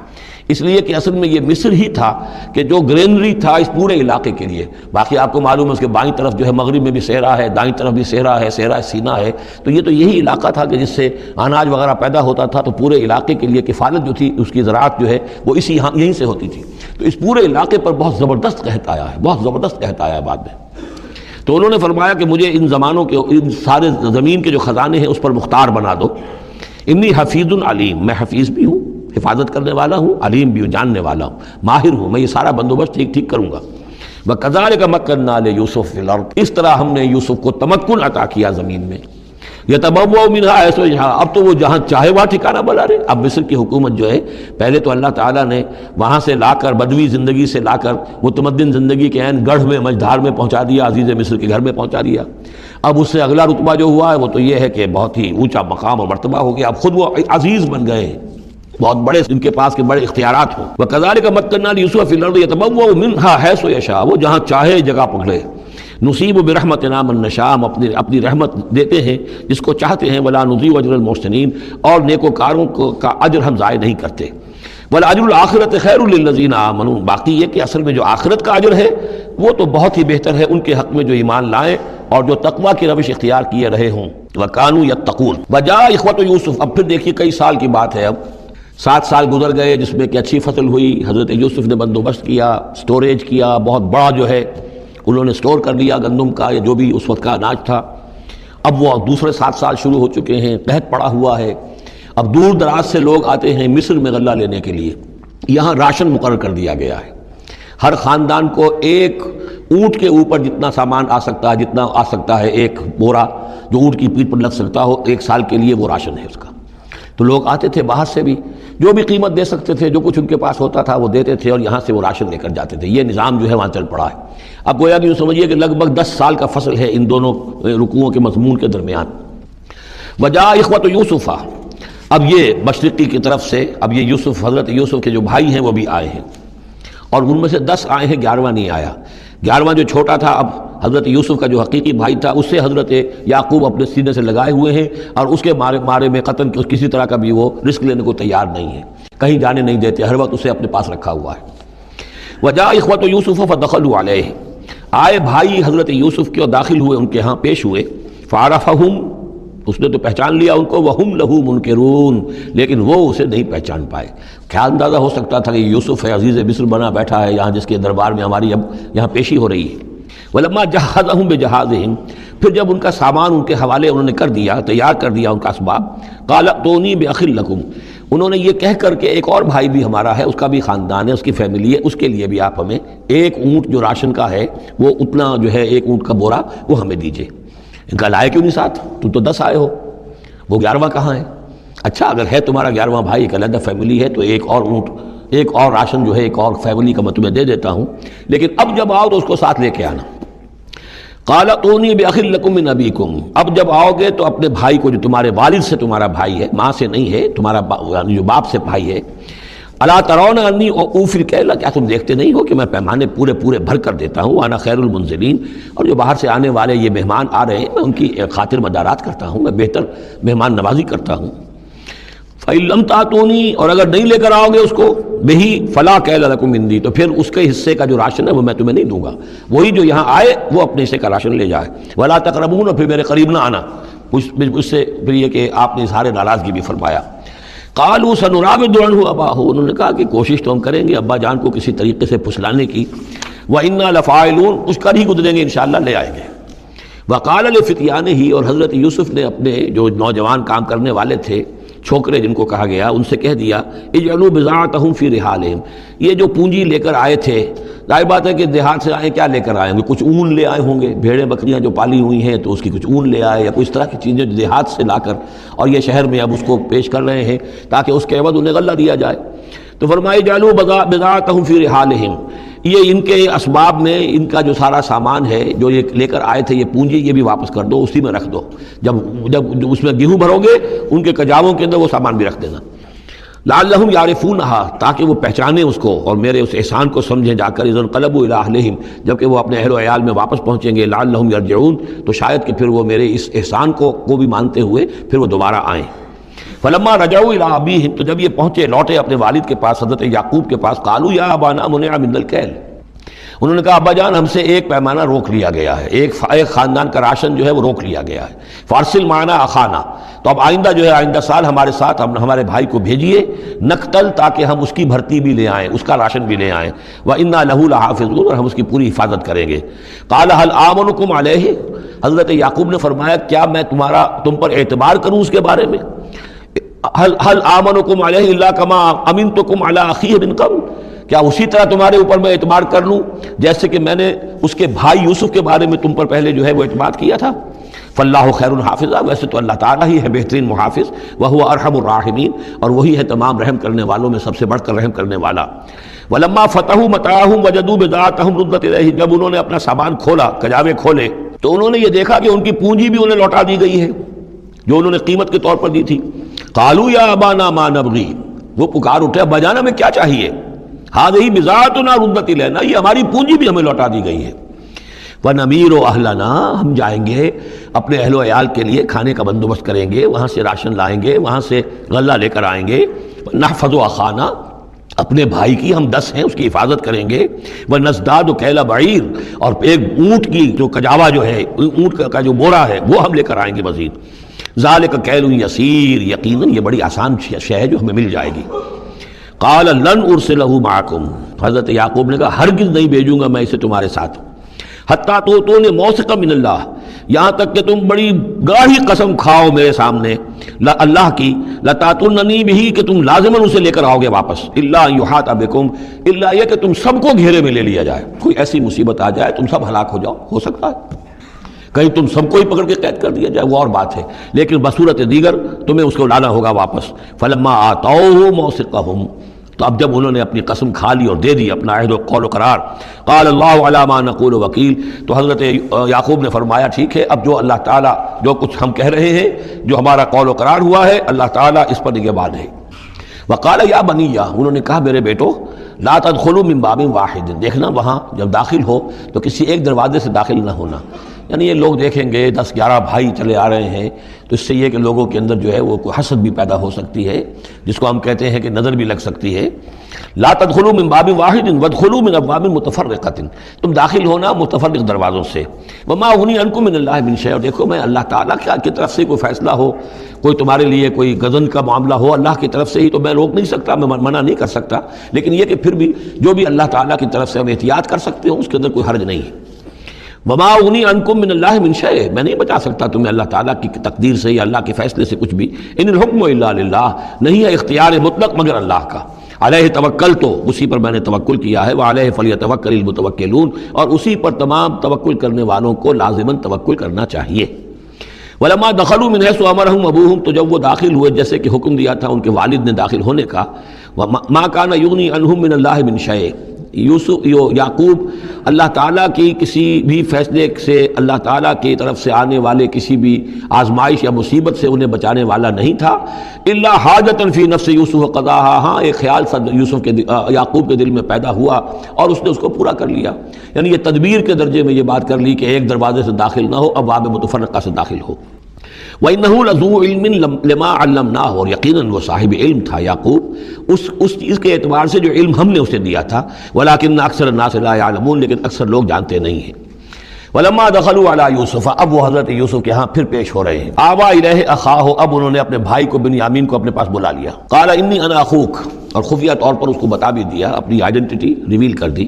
اس لیے کہ اصل میں یہ مصر ہی تھا کہ جو گرینری تھا اس پورے علاقے کے لیے، باقی آپ کو معلوم ہے اس کے بائیں طرف جو ہے مغرب میں بھی صحرا ہے، دائیں طرف بھی صحرا ہے، صحرا سینا ہے، تو یہ تو یہی علاقہ تھا کہ جس سے اناج وغیرہ پیدا ہوتا تھا، تو پورے علاقے کے لیے کفالت جو تھی اس کی زراعت جو ہے وہ یہیں سے ہوتی تھی، تو اس پورے علاقے پر بہت زبردست قحط آیا ہے، بہت زبردست قحط آیا ہے بعد میں۔ تو انہوں نے فرمایا کہ مجھے ان زمانوں کے ان سارے زمین کے جو خزانے ہیں اس پر مختار بنا دو، انی حفیظ علیم، میں حفیظ بھی ہوں، حفاظت کرنے والا ہوں، علیم بھی ہوں، جاننے والا ہوں، ماہر ہوں، میں یہ سارا بندوبست ٹھیک کروں گا۔ وَكَذَلِكَ مَكَّنَّا لِيُوسُفَ فِي الْأَرْضِ، اس طرح ہم نے یوسف کو تمکن عطا کیا زمین میں، يَتَبَوَّأُ مِنْهَا حَيْثُ يَشَاءُ، اب تو وہ جہاں چاہے وہاں ٹھکانہ بنا رہے۔ اب مصر کی حکومت جو ہے پہلے تو اللہ تعالیٰ نے وہاں سے لا کر بدوی زندگی سے لا کر متمدن زندگی کے عین گڑھ میں مجدھار میں پہنچا دیا، عزیز مصر کے گھر میں پہنچا دیا۔ اب اس سے اگلا رتبہ جو ہوا ہے وہ تو یہ ہے کہ بہت ہی اونچا مقام اور مرتبہ ہو گیا، اب خود وہ عزیز بن گئے ہیں، بہت بڑے ان کے پاس کے بڑے اختیارات ہوں۔ وَكَذَلِكَ مَكَّنَّا لِيُوسُفَ فِي الْأَرْضِ يَتَبَوَّأُ مِنْهَا حَيْثُ يَشَاءُ، وہ جہاں چاہے جگہ پکڑے۔ نصیب برحمتنا من نشاء، ہم اپنی رحمت دیتے ہیں جس کو چاہتے ہیں، ولا نضيع اجر المحسنین، اور نیکوکاروں کا اجر ہم ضائع نہیں کرتے۔ وَلَأَجْرُ الْآخِرَةِ خَيْرٌ لِلَّذِينَ آمَنُوا، باقی یہ کہ اصل میں جو آخرت کا اجر ہے وہ تو بہت ہی بہتر ہے ان کے حق میں جو ایمان لائیں اور جو تقویٰ کی روش اختیار کیے رہے ہوں۔ وَكَانُوا يَتَّقُونَ۔ وَجَاءَ إِخْوَةُ يُوسُف، اب پھر دیکھیے کئی سال کی بات ہے، اب 7 سال گزر گئے جس میں کہ اچھی فصل ہوئی، حضرت یوسف نے بندوبست کیا، سٹوریج کیا، بہت بڑا جو ہے انہوں نے سٹور کر لیا گندم کا یا جو بھی اس وقت کا اناج تھا۔ اب وہ دوسرے 7 سال شروع ہو چکے ہیں، قحط پڑا ہوا ہے، اب دور دراز سے لوگ آتے ہیں مصر میں غلہ لینے کے لیے، یہاں راشن مقرر کر دیا گیا ہے، ہر خاندان کو ایک اونٹ کے اوپر جتنا سامان آ سکتا ہے، جتنا آ سکتا ہے ایک بورا جو اونٹ کی پیٹھ پر لگ سکتا ہو، 1 سال کے لیے وہ راشن ہے اس کا۔ تو لوگ آتے تھے باہر سے بھی، جو بھی قیمت دے سکتے تھے، جو کچھ ان کے پاس ہوتا تھا وہ دیتے تھے اور یہاں سے وہ راشن لے کر جاتے تھے۔ یہ نظام جو ہے وہاں چل پڑا ہے۔ اب گویا کہ یوں سمجھیے کہ لگ بھگ 10 سال کا فصل ہے ان دونوں رکوعوں کے مضمون کے درمیان۔ وجاء اخوۃ یوسف، اب یہ مشرقی کی طرف سے اب یہ یوسف، حضرت یوسف کے جو بھائی ہیں وہ بھی آئے ہیں، اور ان میں سے 10 آئے ہیں، 11واں نہیں آیا۔ 11واں جو چھوٹا تھا، اب حضرت یوسف کا جو حقیقی بھائی تھا اس سے حضرت یعقوب اپنے سینے سے لگائے ہوئے ہیں، اور اس کے مارے میں قطن کسی طرح کا بھی وہ رسک لینے کو تیار نہیں ہے، کہیں جانے نہیں دیتے، ہر وقت اسے اپنے پاس رکھا ہوا ہے۔ وجاء اخوۃ یوسف فدخلوا علیہ، آئے بھائی حضرت یوسف کے اور داخل ہوئے ان کے ہاں، پیش ہوئے۔ فعرفہم، اس نے تو پہچان لیا ان کو، وہم لہ منکرون، لیکن وہ اسے نہیں پہچان پائے۔ کیا اندازہ ہو سکتا تھا کہ یوسف ہے، عزیز مصر بنا بیٹھا ہے یہاں، جس کے دربار میں ہماری اب یہاں پیشی ہو رہی ہے۔ ولما جہزہم بجہازہم، پھر جب ان کا سامان ان کے حوالے انہوں نے کر دیا، تیار کر دیا ان کا اسباب، قال ائتونی باخ لکم، انہوں نے یہ کہہ کر کہ ایک اور بھائی بھی ہمارا ہے، اس کا بھی خاندان ہے، اس کی فیملی ہے، اس کے لیے بھی آپ ہمیں ایک اونٹ جو راشن کا ہے وہ اتنا جو ہے ایک اونٹ کا بورا وہ ہمیں دیجیے۔ ان کا لائے کیوں نہیں ساتھ؟ تم تو 10 آئے ہو، وہ 11واں کہاں ہے؟ اچھا اگر ہے تمہارا 11واں بھائی، ایک علیحدہ فیملی ہے، تو ایک اور اونٹ، ایک اور راشن جو ہے ایک اور فیملی کا میں تمہیں دے دیتا ہوں، لیکن اب جب آؤ تو اس کو ساتھ لے کے آنا۔ قال اتونی بأخ لکم من ابیکم، اب جب آؤ گے تو اپنے بھائی کو جو تمہارے والد سے تمہارا بھائی ہے، ماں سے نہیں ہے، تمہارا جو باپ سے بھائی ہے، الا ترون انی اوفی الکیل، کیا تم دیکھتے نہیں ہو کہ میں پیمانے پورے پورے بھر کر دیتا ہوں، انا خیر المنزلین، اور جو باہر سے آنے والے یہ مہمان آ رہے ہیں میں ان کی خاطر مدارات کرتا ہوں، میں بہتر مہمان نوازی کرتا ہوں۔ فَإِن لَمْ تَأْتُونِي، اور اگر نہیں لے کر آؤ گے اس کو، بِهِ فَلَا كَيْلَ لَكُمْ عِندِي، تو پھر اس کے حصے کا جو راشن ہے وہ میں تمہیں نہیں دوں گا، وہی جو یہاں آئے وہ اپنے حصے کا راشن لے جائے۔ وَلَا تَقْرَبُونَ، اور پھر میرے قریب نہ آنا، اس سے پھر یہ کہ آپ نے اظہار ناراضگی بھی فرمایا۔ قالوا سنراود عنہ اباہ، انہوں نے کہا کہ کوشش تو ہم کریں گے ابا جان کو کسی طریقے سے پھسلانے کی، وَإِنَّا لَفَاعِلُونَ، کچھ کر ہی گزریں گے انشاءاللہ، لے آئیں گے۔ وقال لفتیانہ، اور حضرت یوسف نے اپنے جو نوجوان کام کرنے والے تھے، چھوکرے جن کو کہا گیا، ان سے کہہ دیا اجعلوا بضاعتہم فی رحالہم، یہ جو پونجی لے کر آئے تھے، ظاہر بات ہے کہ دیہات سے آئے، کیا لے کر آئے ہوں گے؟ کچھ اون لے آئے ہوں گے، بھیڑیں بکریاں جو پالی ہوئی ہیں تو اس کی کچھ اون لے آئے، یا کوئی اس طرح کی چیزیں جو دیہات سے لا کر اور یہ شہر میں اب اس کو پیش کر رہے ہیں تاکہ اس کے عوض انہیں غلہ دیا جائے۔ تو فرمایا اجعلوا بضاعتہم فی رحالہم، یہ ان کے اسباب میں ان کا جو سارا سامان ہے جو یہ لے کر آئے تھے، یہ پونجی، یہ بھی واپس کر دو، اسی میں رکھ دو، جب اس میں گیہوں بھرو گے ان کے کجاووں کے اندر وہ سامان بھی رکھ دینا، لعلہم یعرفونہا، تاکہ وہ پہچانیں اس کو اور میرے اس احسان کو سمجھیں جا کر، اذا انقلبوا الی اہلہم، جبکہ وہ اپنے اہل و عیال میں واپس پہنچیں گے، لعلہم یرجعون، تو شاید کہ پھر وہ میرے اس احسان کو بھی مانتے ہوئے پھر وہ دوبارہ آئیں۔ فلما رجعوا الی ابیہم، تو جب یہ پہنچے لوٹے اپنے والد کے پاس، حضرت یعقوب کے پاس، قالوا یا ابانا منع من الکیل، انہوں نے کہا ابا جان ہم سے ایک پیمانہ روک لیا گیا ہے، ایک خاندان کا راشن جو ہے وہ روک لیا گیا ہے، فارسل معنا اخانا، تو اب آئندہ جو ہے آئندہ سال ہمارے ساتھ ہمارے بھائی کو بھیجیے، نقتل، تاکہ ہم اس کی بھرتی بھی لے آئیں، اس کا راشن بھی لے آئیں، وَإِنَّا لَهُ لَحَافِظُونَ، اور ہم اس کی پوری حفاظت کریں گے۔ قَالَ هَلْ آمَنُكُمْ عَلَيْهِ، حضرت یعقوب نے فرمایا کیا میں تم پر اعتبار کروں اس کے بارے میں؟ هل آمنكم علیہ الا کما امنتکم علی اخیہ من قبل، کیا اسی طرح تمہارے اوپر میں اعتبار کر لوں جیسے کہ میں نے اس کے بھائی یوسف کے بارے میں تم پر پہلے جو ہے وہ اعتماد کیا تھا؟ فاللہ خیر حافظہ، ویسے تو اللہ تعالیٰ ہی ہے بہترین محافظ، وہو ارحم الراحمین، اور وہی ہے تمام رحم کرنے والوں میں سب سے بڑھ کر رحم کرنے والا۔ ولما فتحوا متاعهم وجدوا بضاعتهم ردت الیہ، جب انہوں نے اپنا سامان کھولا، کجاوے کھولے، تو انہوں نے یہ دیکھا کہ ان کی پونجی بھی انہیں لوٹا دی گئی ہے جو انہوں نے قیمت کے طور پر دی تھی۔ قالوا یا ابانا ما نبغی، وہ پکار اٹھے ابا جان ہمیں کیا چاہیے؟ ہذہ بضاعتنا ردت الینا، یہ ہماری پونجی بھی ہمیں لوٹا دی گئی ہے۔ وَنَمِيرُ أَهْلَنَا، ہم جائیں گے اپنے اہل و عیال کے لیے کھانے کا بندوبست کریں گے، وہاں سے راشن لائیں گے، وہاں سے غلہ لے کر آئیں گے۔ نحفظ أَخَانَا، اپنے بھائی کی ہم 10 ہیں اس کی حفاظت کریں گے۔ وَنَزْدَادُ كَيْلَ بَعِيرٍ، اور ایک اونٹ کی جو کجاوا جو ہے، اونٹ کا جو بورا ہے وہ ہم لے کر آئیں گے مزید۔ ذَلِكَ كَيْلٌ يَسِيرٌ، یقیناً یہ بڑی آسان شے ہے جو ہمیں مل جائے گی۔ قَالَ لَنْ أُرْسِلَهُ مَعَكُمْ، حضرت یعقوب نے کہا ہرگز نہیں بھیجوں گا میں اسے تمہارے ساتھ، حتیٰ تو نے موثقا من اللہ، یہاں تک کہ تم بڑی گاڑی قسم کھاؤ میرے سامنے اللہ کی، لتاتوننی بہ، کہ تم لازماً اسے لے کر آؤ گے واپس، الا ان یحاط بکم، الا یہ کہ تم سب کو گھیرے میں لے لیا جائے، کوئی ایسی مصیبت آ جائے تم سب ہلاک ہو جاؤ، ہو سکتا ہے کہیں تم سب کو ہی پکڑ کے قید کر دیا جائے، وہ اور بات ہے، لیکن بصورت دیگر تمہیں اس کو لانا ہوگا واپس۔ فلما آتوہ موثقہم، تو اب جب انہوں نے اپنی قسم کھا لی اور دے دی اپنا عہد و قول و قرار، قال اللہ علی ما نقول وکیل، تو حضرت یعقوب نے فرمایا ٹھیک ہے، اب جو اللہ تعالیٰ جو کچھ ہم کہہ رہے ہیں، جو ہمارا قول و قرار ہوا ہے، اللہ تعالیٰ اس پر نگہبان ہے۔ وقال یا بنی، انہوں نے کہا میرے بیٹو، لا تدخلوا من باب واحد، دیکھنا وہاں جب داخل ہو تو کسی ایک دروازے سے داخل نہ ہونا، یعنی یہ لوگ دیکھیں گے 10-11 بھائی چلے آ رہے ہیں تو اس سے یہ کہ لوگوں کے اندر جو ہے وہ کوئی حسد بھی پیدا ہو سکتی ہے، جس کو ہم کہتے ہیں کہ نظر بھی لگ سکتی ہے۔ لا تدخلوا من باب واحد وادخلوا من ابواب متفرقۃ، تم داخل ہونا متفرق دروازوں سے۔ وما اغنی عنکم من اللہ من شیء، اور دیکھو میں اللہ تعالیٰ کی طرف سے کوئی فیصلہ ہو، کوئی تمہارے لیے کوئی غضن کا معاملہ ہو اللہ کی طرف سے ہی، تو میں روک نہیں سکتا، میں منع نہیں کر سکتا، لیکن یہ کہ پھر بھی جو بھی اللہ تعالیٰ کی طرف سے ہم احتیاط کر سکتے ہوں اس کے اندر کوئی حرج نہیں ہے۔ وما اغنی عنکم من اللہ من شیء، میں نہیں بچا سکتا تمہیں اللہ تعالیٰ کی تقدیر سے یا اللہ کے فیصلے سے کچھ بھی۔ ان الحکم الا للہ، نہیں ہے اختیار مطلق مگر اللہ کا۔ علیہ توکلت، تو اسی پر میں نے توکل کیا ہے، وعلیہ فلیتوکل المتوکلون، اور اسی پر تمام توکل کرنے والوں کو لازماً توکل کرنا چاہیے۔ ولما دخلوا من حيث امرهم ابوهم، تو جب وہ داخل ہوئے جیسے کہ حکم دیا تھا ان کے والد نے داخل ہونے کا، ما كان يغني عنهم من الله من شيء، یعقوب اللہ تعالیٰ کی کسی بھی فیصلے سے، اللہ تعالیٰ کی طرف سے آنے والے کسی بھی آزمائش یا مصیبت سے انہیں بچانے والا نہیں تھا، الا حاجۃ فی نفس یوسف قضاها، ہاں ایک خیال سا یعقوب کے دل میں پیدا ہوا اور اس نے اس کو پورا کر لیا، یعنی یہ تدبیر کے درجے میں یہ بات کر لی کہ ایک دروازے سے داخل نہ ہو، ابواب متفرقہ سے داخل ہو۔ وَإِنَّهُ لَذُو عِلْمٍ لِمَا عَلَّمْنَاهُ، اور یقیناً وہ صاحب علم تھا یعقوب اس چیز کے اعتبار سے جو علم ہم نے اسے دیا تھا، وَلَٰكِنَّ أَكْثَرَ النَّاسِ لَا يَعْلَمُونَ، لیکن اکثر لوگ جانتے نہیں ہیں۔ وَلَمَّا دَخَلُوا عَلَىٰ يُوسُفَ، اب وہ حضرت یوسف کے ہاں پھر پیش ہو رہے ہیں، آوَىٰ إِلَيْهِ أَخَاهُ، اب انہوں نے اپنے بھائی کو بنیامین کو اپنے پاس بلا لیا، قَالَ إِنِّي أَنَا أَخُوكَ، اور خفیہ طور پر اس کو بتا بھی دیا، اپنی آئیڈینٹی ریویل کر دی،